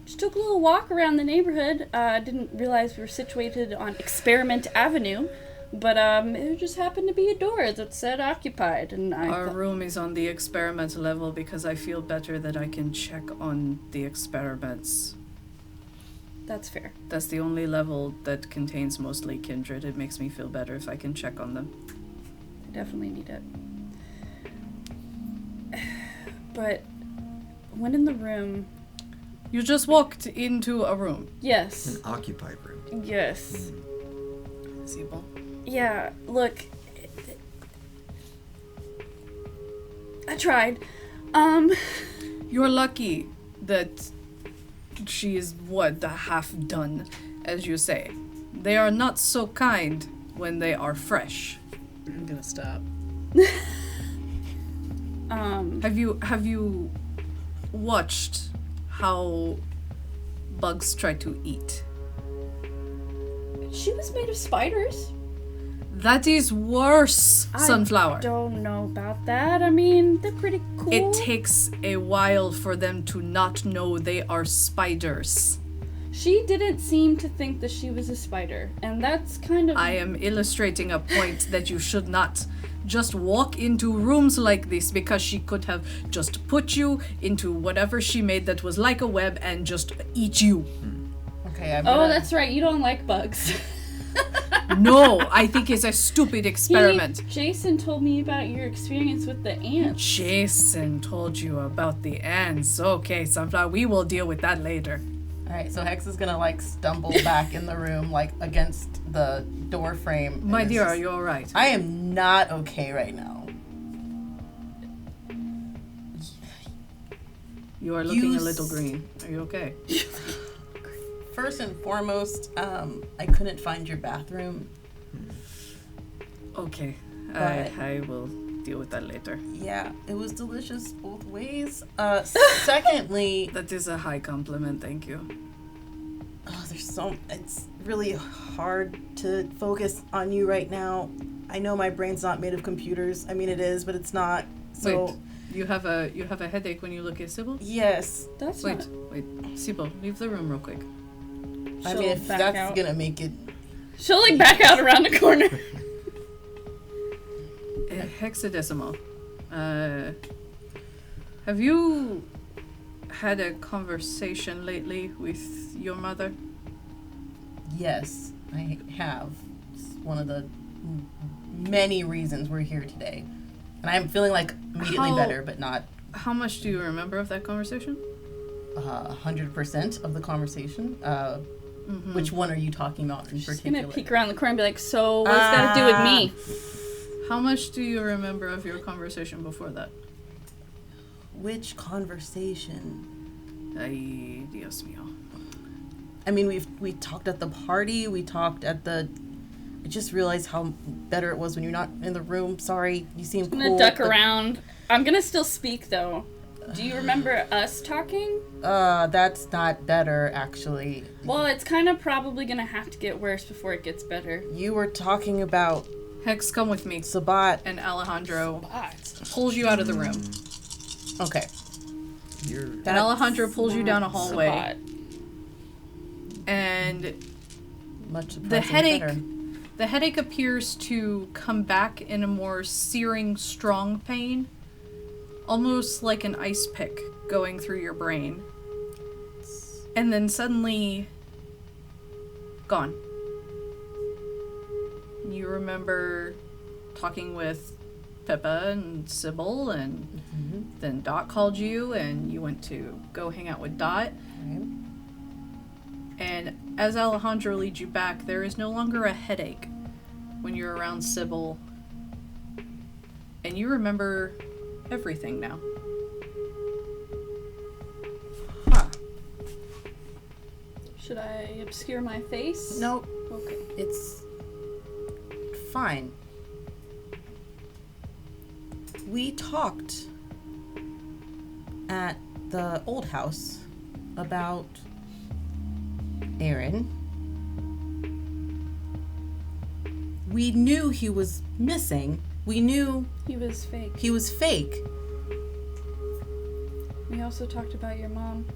just took a little walk around the neighborhood. Didn't realize we were situated on Experiment Avenue, but it just happened to be a door that said occupied, and Our room is on the experiment level because I feel better that I can check on the experiments. That's fair. That's the only level that contains mostly Kindred. It makes me feel better if I can check on them. I definitely need it. But went in the room. You just walked into a room. Yes. An occupied room. Yes. Sybil. Yeah, look. I tried. You're lucky that she is half done, as you say. They are not so kind when they are fresh. I'm gonna stop. Have you watched how bugs try to eat? She was made of spiders. That is worse, Sunflower. I don't know about that. I mean, they're pretty cool. It takes a while for them to not know they are spiders. She didn't seem to think that she was a spider, and that's kind of... I am illustrating a point that you should not just walk into rooms like this, because she could have just put you into whatever she made that was like a web and just eat you. Okay. Oh, that's right. You don't like bugs. No, I think it's a stupid experiment. Jason told me about your experience with the ants. Jason told you about the ants. Okay, Sunflower, we will deal with that later. All right, so Hex is gonna like stumble back in the room, like against the door frame. My dear, are you all right? I am not okay right now. You are looking a little green. Are you okay? First and foremost, I couldn't find your bathroom. Okay, But- I will deal with that later. Yeah, it was delicious both ways. Secondly, That is a high compliment, thank you. it's really hard to focus on you right now. I know my brain's not made of computers. I mean, it is, but it's not. So Wait, you have a headache when you look at Sybil? yes, That's Wait, not... wait, Sybil, leave the room real quick. I She'll mean, if back that's out. gonna make it. She'll like back out around the corner. Hexadecimal. Have you had a conversation lately with your mother? Yes, I have. It's one of the many reasons we're here today, and I'm feeling like immediately How- better, but not How much do you remember of that conversation? 100% of the conversation. Which one are you talking about in She's particular? gonna peek around the corner and be like, so what's that to do with me? How much do you remember of your conversation before that? Which conversation? Ay, Dios mío. I mean, we talked at the party. We talked at the I just realized how better it was when you're not in the room. Sorry, you seem cool. I'm gonna duck around. I'm gonna still speak though. Do you remember us talking? That's not better, actually. Well, it's kind of probably gonna have to get worse before it gets better. You were talking about Hex, come with me. Sabat. And Alejandro pulls you out of the room. Okay. And Alejandro pulls you down a hallway. Sabat. And Much the headache appears to come back in a more searing, strong pain. Almost like an ice pick going through your brain. And then suddenly gone. You remember talking with Pippa and Sybil, and then Dot called you, and you went to go hang out with Dot. Right. And as Alejandro leads you back, there is no longer a headache when you're around Sybil. And you remember everything now. Should I obscure my face? Nope. Okay. It's fine. We talked at the old house about Aaron. We knew he was missing. We knew He was fake. he was fake. We also talked about your mom.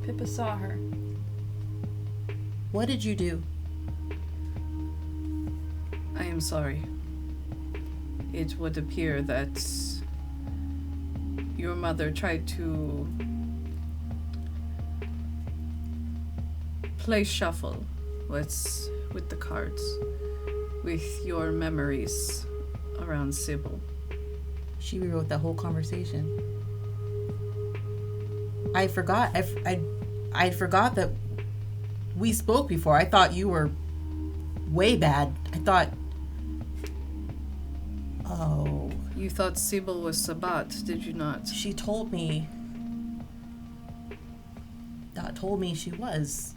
Pippa saw her. What did you do? I am sorry. It would appear that your mother tried to play shuffle with the cards, with your memories around Sybil. She rewrote that whole conversation. I forgot. I forgot that we spoke before. I thought you were way bad. I thought. Oh. You thought Sybil was Sabat, did you not? She told me. Dot told me she was.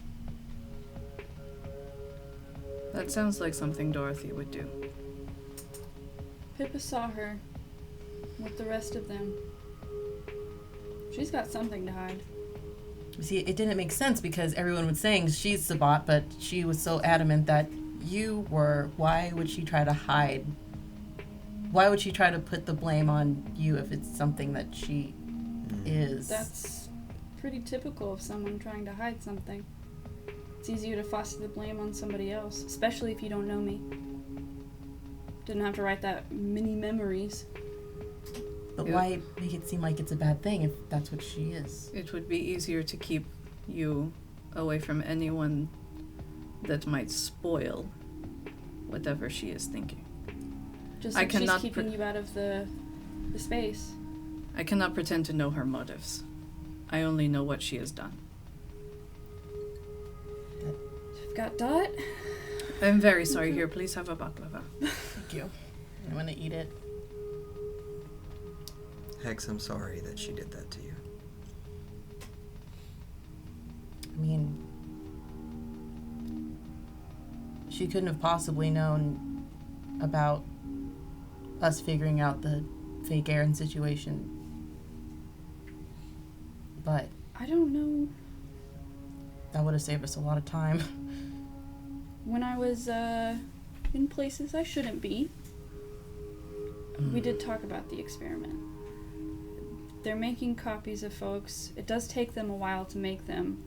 That sounds like something Dorothy would do. Pippa saw her with the rest of them. She's got something to hide. See, it didn't make sense because everyone was saying she's Sabat, but she was so adamant that you were. Why would she try to hide? Why would she try to put the blame on you if it's something that she is? That's pretty typical of someone trying to hide something. It's easier to foster the blame on somebody else, especially if you don't know me. Didn't have to write that many memories. But why make it seem like it's a bad thing if that's what she is? It would be easier to keep you away from anyone that might spoil whatever she is thinking. Just I like she's cannot keeping you out of the space. I cannot pretend to know her motives. I only know what she has done. I've got Dot. I'm very sorry. Here, please have a baklava. Thank you. I'm gonna eat it. Hex, I'm sorry that she did that to you. I mean, she couldn't have possibly known about us figuring out the fake Aaron situation. But I don't know. that would have saved us a lot of time. When I was in places I shouldn't be, we did talk about the experiment. They're making copies of folks. It does take them a while to make them,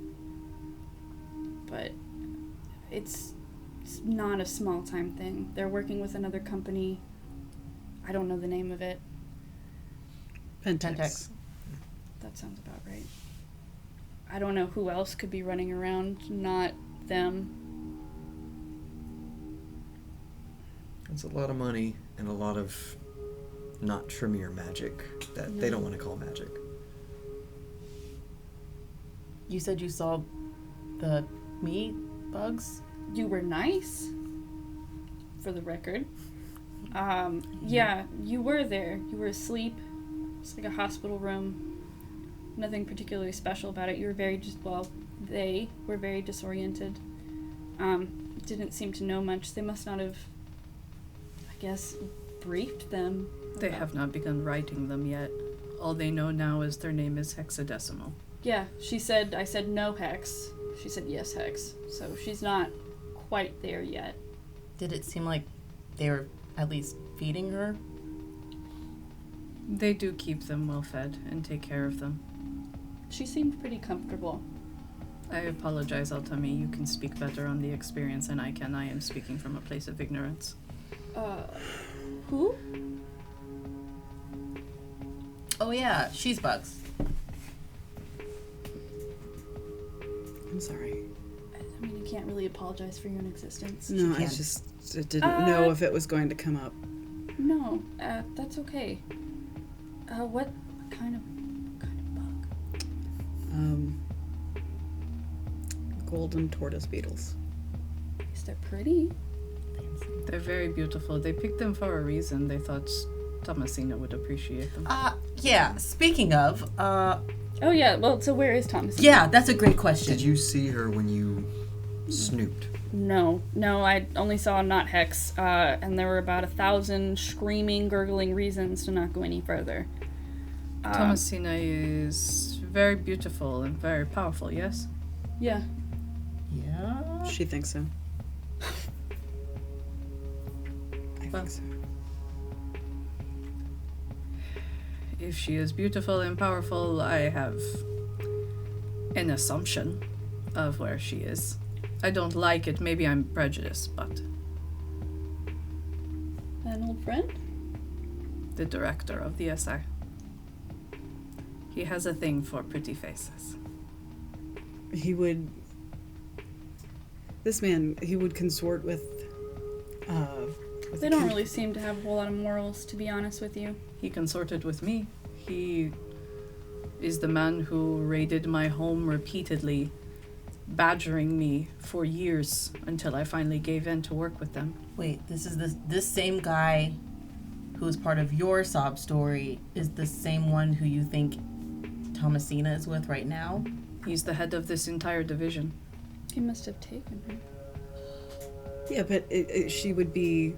but it's not a small-time thing. They're working with another company. I don't know the name of it. Pentex. That sounds about right. I don't know who else could be running around, not them. It's a lot of money and a lot of not Tremere magic that they don't want to call magic. You said you saw the meat bugs? You were nice, for the record. Yeah, you were there. You were asleep. It's like a hospital room. Nothing particularly special about it. You were very just, well, they were very disoriented. Didn't seem to know much. They must not have, I guess, briefed them. They have not begun writing them yet. All they know now is their name is hexadecimal. Yeah, I said no hex. She said yes hex. So she's not quite there yet. Did it seem like they were at least feeding her? They do keep them well fed and take care of them. She seemed pretty comfortable. I apologize, Altamy. You can speak better on the experience than I can. I am speaking from a place of ignorance. Who? Oh yeah, she's bugs. I'm sorry. I mean, you can't really apologize for your own existence. No, I can. just didn't know if it was going to come up. No, that's okay. What kind of bug? Golden tortoise beetles. Is they're pretty? They're very beautiful. They picked them for a reason. They thought Thomasina would appreciate them. Yeah, speaking of, Oh yeah, well, so where is Thomas? yeah, that's a great question. Did you see her when you snooped? No, I only saw not hex, and there were about 1,000 screaming, gurgling reasons to not go any further. Thomasina is very beautiful and very powerful, yes? Yeah. Yeah? She thinks so. I Well. think so. If she is beautiful and powerful, I have an assumption of where she is. I don't like it. Maybe I'm prejudiced, but An old friend? the director of the SI. He has a thing for pretty faces. He would consort with They don't really seem to have a whole lot of morals, to be honest with you. He consorted with me. He is the man who raided my home repeatedly, badgering me for years until I finally gave in to work with them. Wait, this is this same guy who is part of your sob story is the same one who you think Thomasina is with right now? He's the head of this entire division. He must have taken her. Yeah, but she would be.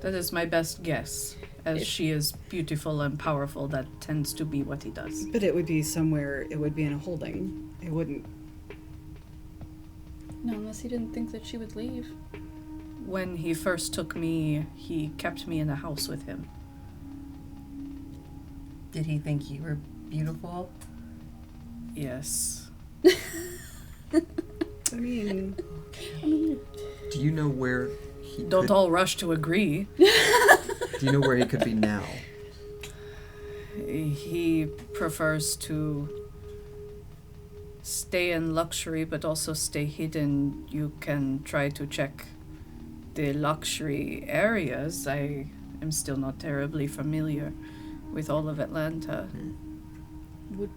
That is my best guess. As she is beautiful and powerful, that tends to be what he does. But it would be somewhere. It would be in a holding. It wouldn't. No, unless he didn't think that she would leave. When he first took me, he kept me in a house with him. Did he think you were beautiful? Yes. I mean, Do you know where he Don't could, all rush to agree. Do you know where he could be now? He prefers to stay in luxury but also stay hidden. You can try to check the luxury areas. I am still not terribly familiar with all of Atlanta. Would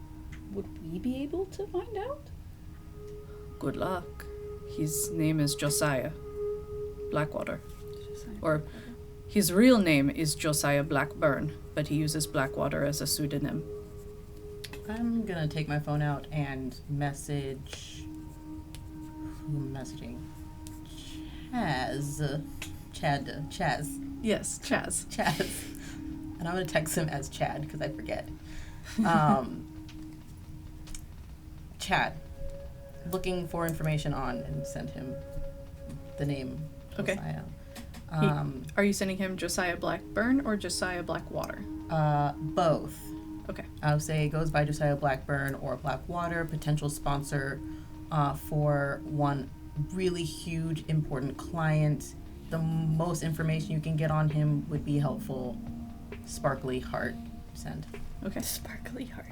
we be able to find out? Good luck. His name is Josiah Blackwater. Or his real name is Josiah Blackburn, but he uses Blackwater as a pseudonym. I'm gonna take my phone out and message. Who am I messaging? Chaz. Yes, Chaz. Chaz. And I'm gonna text him as Chad because I forget. Chad. Looking for information on and send him the name. Okay. Josiah. Are you sending him Josiah Blackburn or Josiah Blackwater? Both. Okay. I would say it goes by Josiah Blackburn or Blackwater, potential sponsor for one really huge, important client. The most information you can get on him would be helpful. Sparkly heart. Send. Okay. Sparkly heart.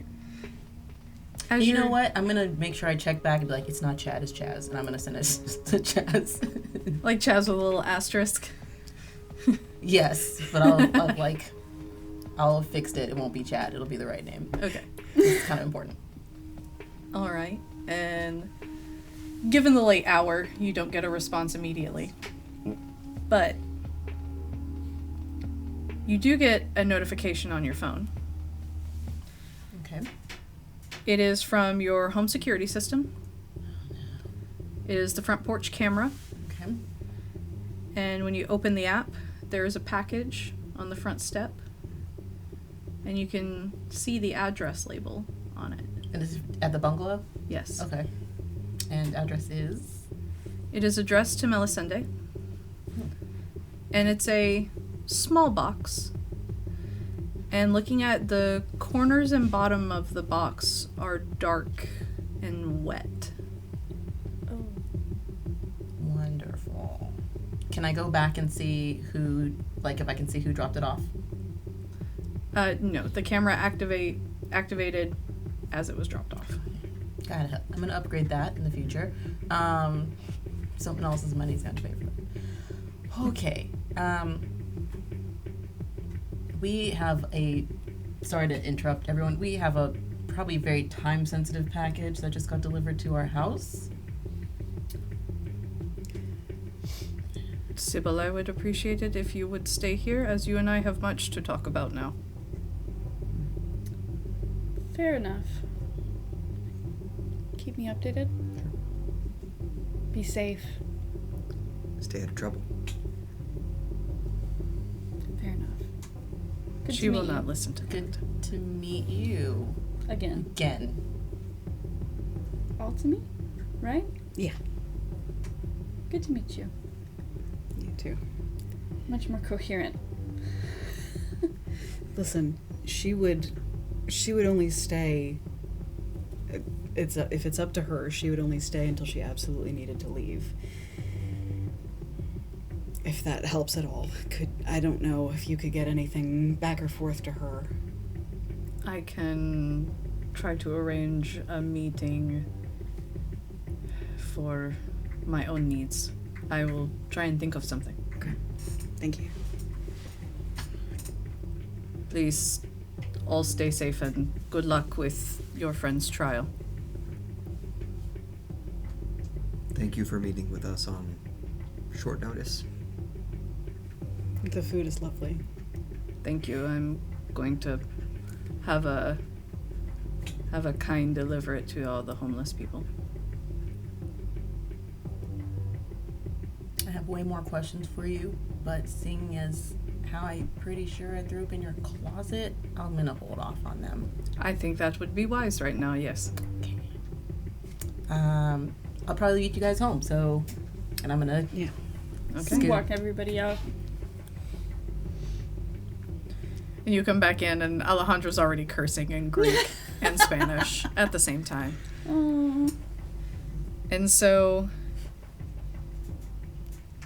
As You know you're- what? I'm going to make sure I check back and be like, it's not Chad, it's Chaz. And I'm going to send it to Chaz. Like Chaz with a little asterisk. Yes, but I'll have fixed it. It won't be Chad. It'll be the right name. Okay. It's kind of important. All right. And given the late hour, you don't get a response immediately. But you do get a notification on your phone. Okay. It is from your home security system. It is the front porch camera. Okay. And when you open the app, there is a package on the front step. And you can see the address label on it. And this is at the bungalow? Yes. Okay. And address is? It is addressed to Melisende. And it's a small box. And looking at the corners and bottom of the box are dark and wet. Oh. Wonderful. Can I go back and see who, like, if I can see who dropped it off? No, the camera activated as it was dropped off. Got it. I'm gonna upgrade that in the future. Someone else's money's gonna pay for it. Okay. We have sorry to interrupt everyone. We have a probably very time-sensitive package that just got delivered to our house. Sybil, I would appreciate it if you would stay here, as you and I have much to talk about now. Fair enough. Keep me updated. Be safe. Stay out of trouble. Fair enough. Good She to will meet not you. listen to Good that. to meet you Again. again. Altamy, right? Yeah. Good to meet you. You too. Much more coherent. Listen, she would only stay. If it's up to her, she would only stay until she absolutely needed to leave. If that helps at all. I don't know if you could get anything back or forth to her. I can try to arrange a meeting for my own needs. I will try and think of something. Okay. Thank you. Please all stay safe and good luck with your friend's trial. Thank you for meeting with us on short notice. The food is lovely. Thank you. I'm going to have a kind deliver it to all the homeless people. I have way more questions for you, but seeing as how I'm pretty sure I threw up in your closet, I'm gonna hold off on them. I think that would be wise right now, yes. Okay. I'll probably get you guys home, and I'm gonna Yeah. Okay. Walk everybody out. And you come back in, and Alejandro's already cursing in Greek and Spanish at the same time. Oh. And so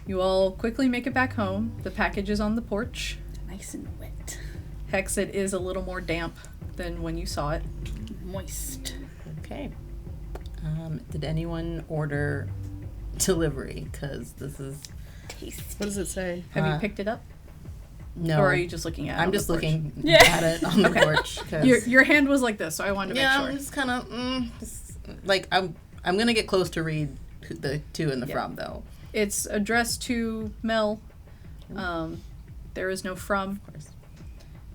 you all quickly make it back home. The package is on the porch. Nice and wet. Hex, it is a little more damp than when you saw it. Moist. Okay. Did anyone order delivery? Because this is Tasty. What does it say? Have you Uh, picked it up? no. Or are you just looking at it? I'm on the just porch? looking Yeah. at it on the porch. 'Cause Your hand was like this, so I wanted to yeah, make I'm sure. just kind of like I'm gonna get close to read the to and the Yeah. from though. It's addressed to Mel. There is no from. Of course.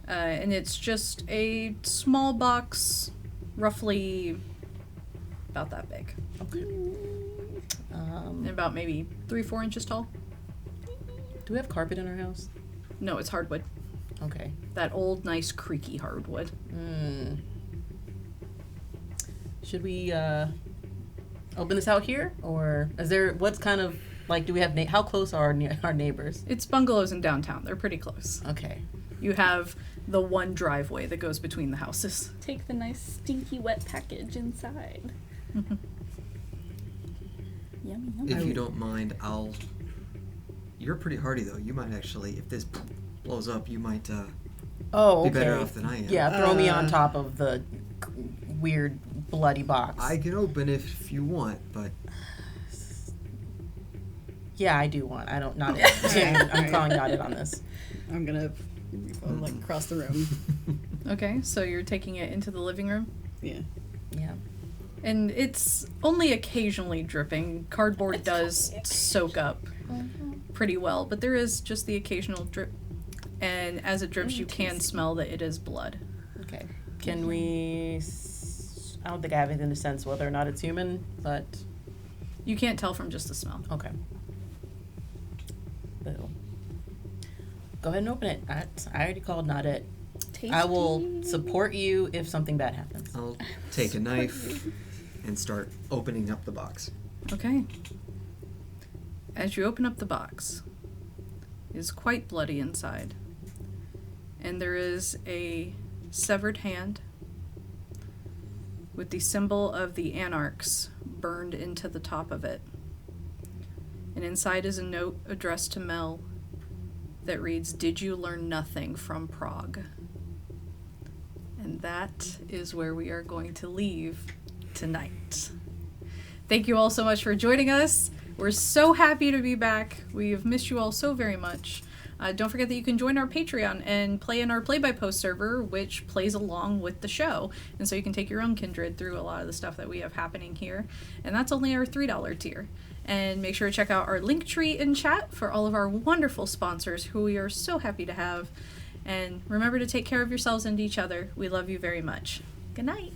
And it's just a small box, roughly about that big. Okay. And about maybe 3-4 inches tall. Do we have carpet in our house? No, it's hardwood. Okay. That old, nice, creaky hardwood. Should we open this out here, or is there? What's kind of like? Do we have? How close are our neighbors? It's bungalows in downtown. They're pretty close. Okay. You have the one driveway that goes between the houses. Take the nice stinky wet package inside. Yummy, yummy. If you don't mind, You're pretty hardy though. You might actually, if this blows up, you might Oh, be okay. better off than I am. Yeah, throw me on top of the weird bloody box. I can open if you want, but Yeah, I do want. I don't not. I'm calling not it on this. I'm gonna like across the room. Okay, so you're taking it into the living room. Yeah. Yeah. And it's only occasionally dripping. Cardboard does soak up pretty well, but there is just the occasional drip. And as it drips, you can smell that it is blood. Okay. Can we? I don't think I have anything to sense whether or not it's human, but You can't tell from just the smell. Okay. Boo. Go ahead and open it. I already called not it. Tasty. I will support you if something bad happens. I'll take a knife and start opening up the box. Okay. As you open up the box, it is quite bloody inside. And there is a severed hand with the symbol of the Anarchs burned into the top of it. And inside is a note addressed to Mel that reads, "Did you learn nothing from Prague?" And that is where we are going to leave tonight. Thank you all so much for joining us. We're so happy to be back. We have missed you all so very much. Don't forget that you can join our Patreon and play in our play-by-post server, which plays along with the show. And so you can take your own Kindred through a lot of the stuff that we have happening here. And that's only our $3 tier. And make sure to check out our link tree in chat for all of our wonderful sponsors who we are so happy to have. And remember to take care of yourselves and each other. We love you very much. Good night.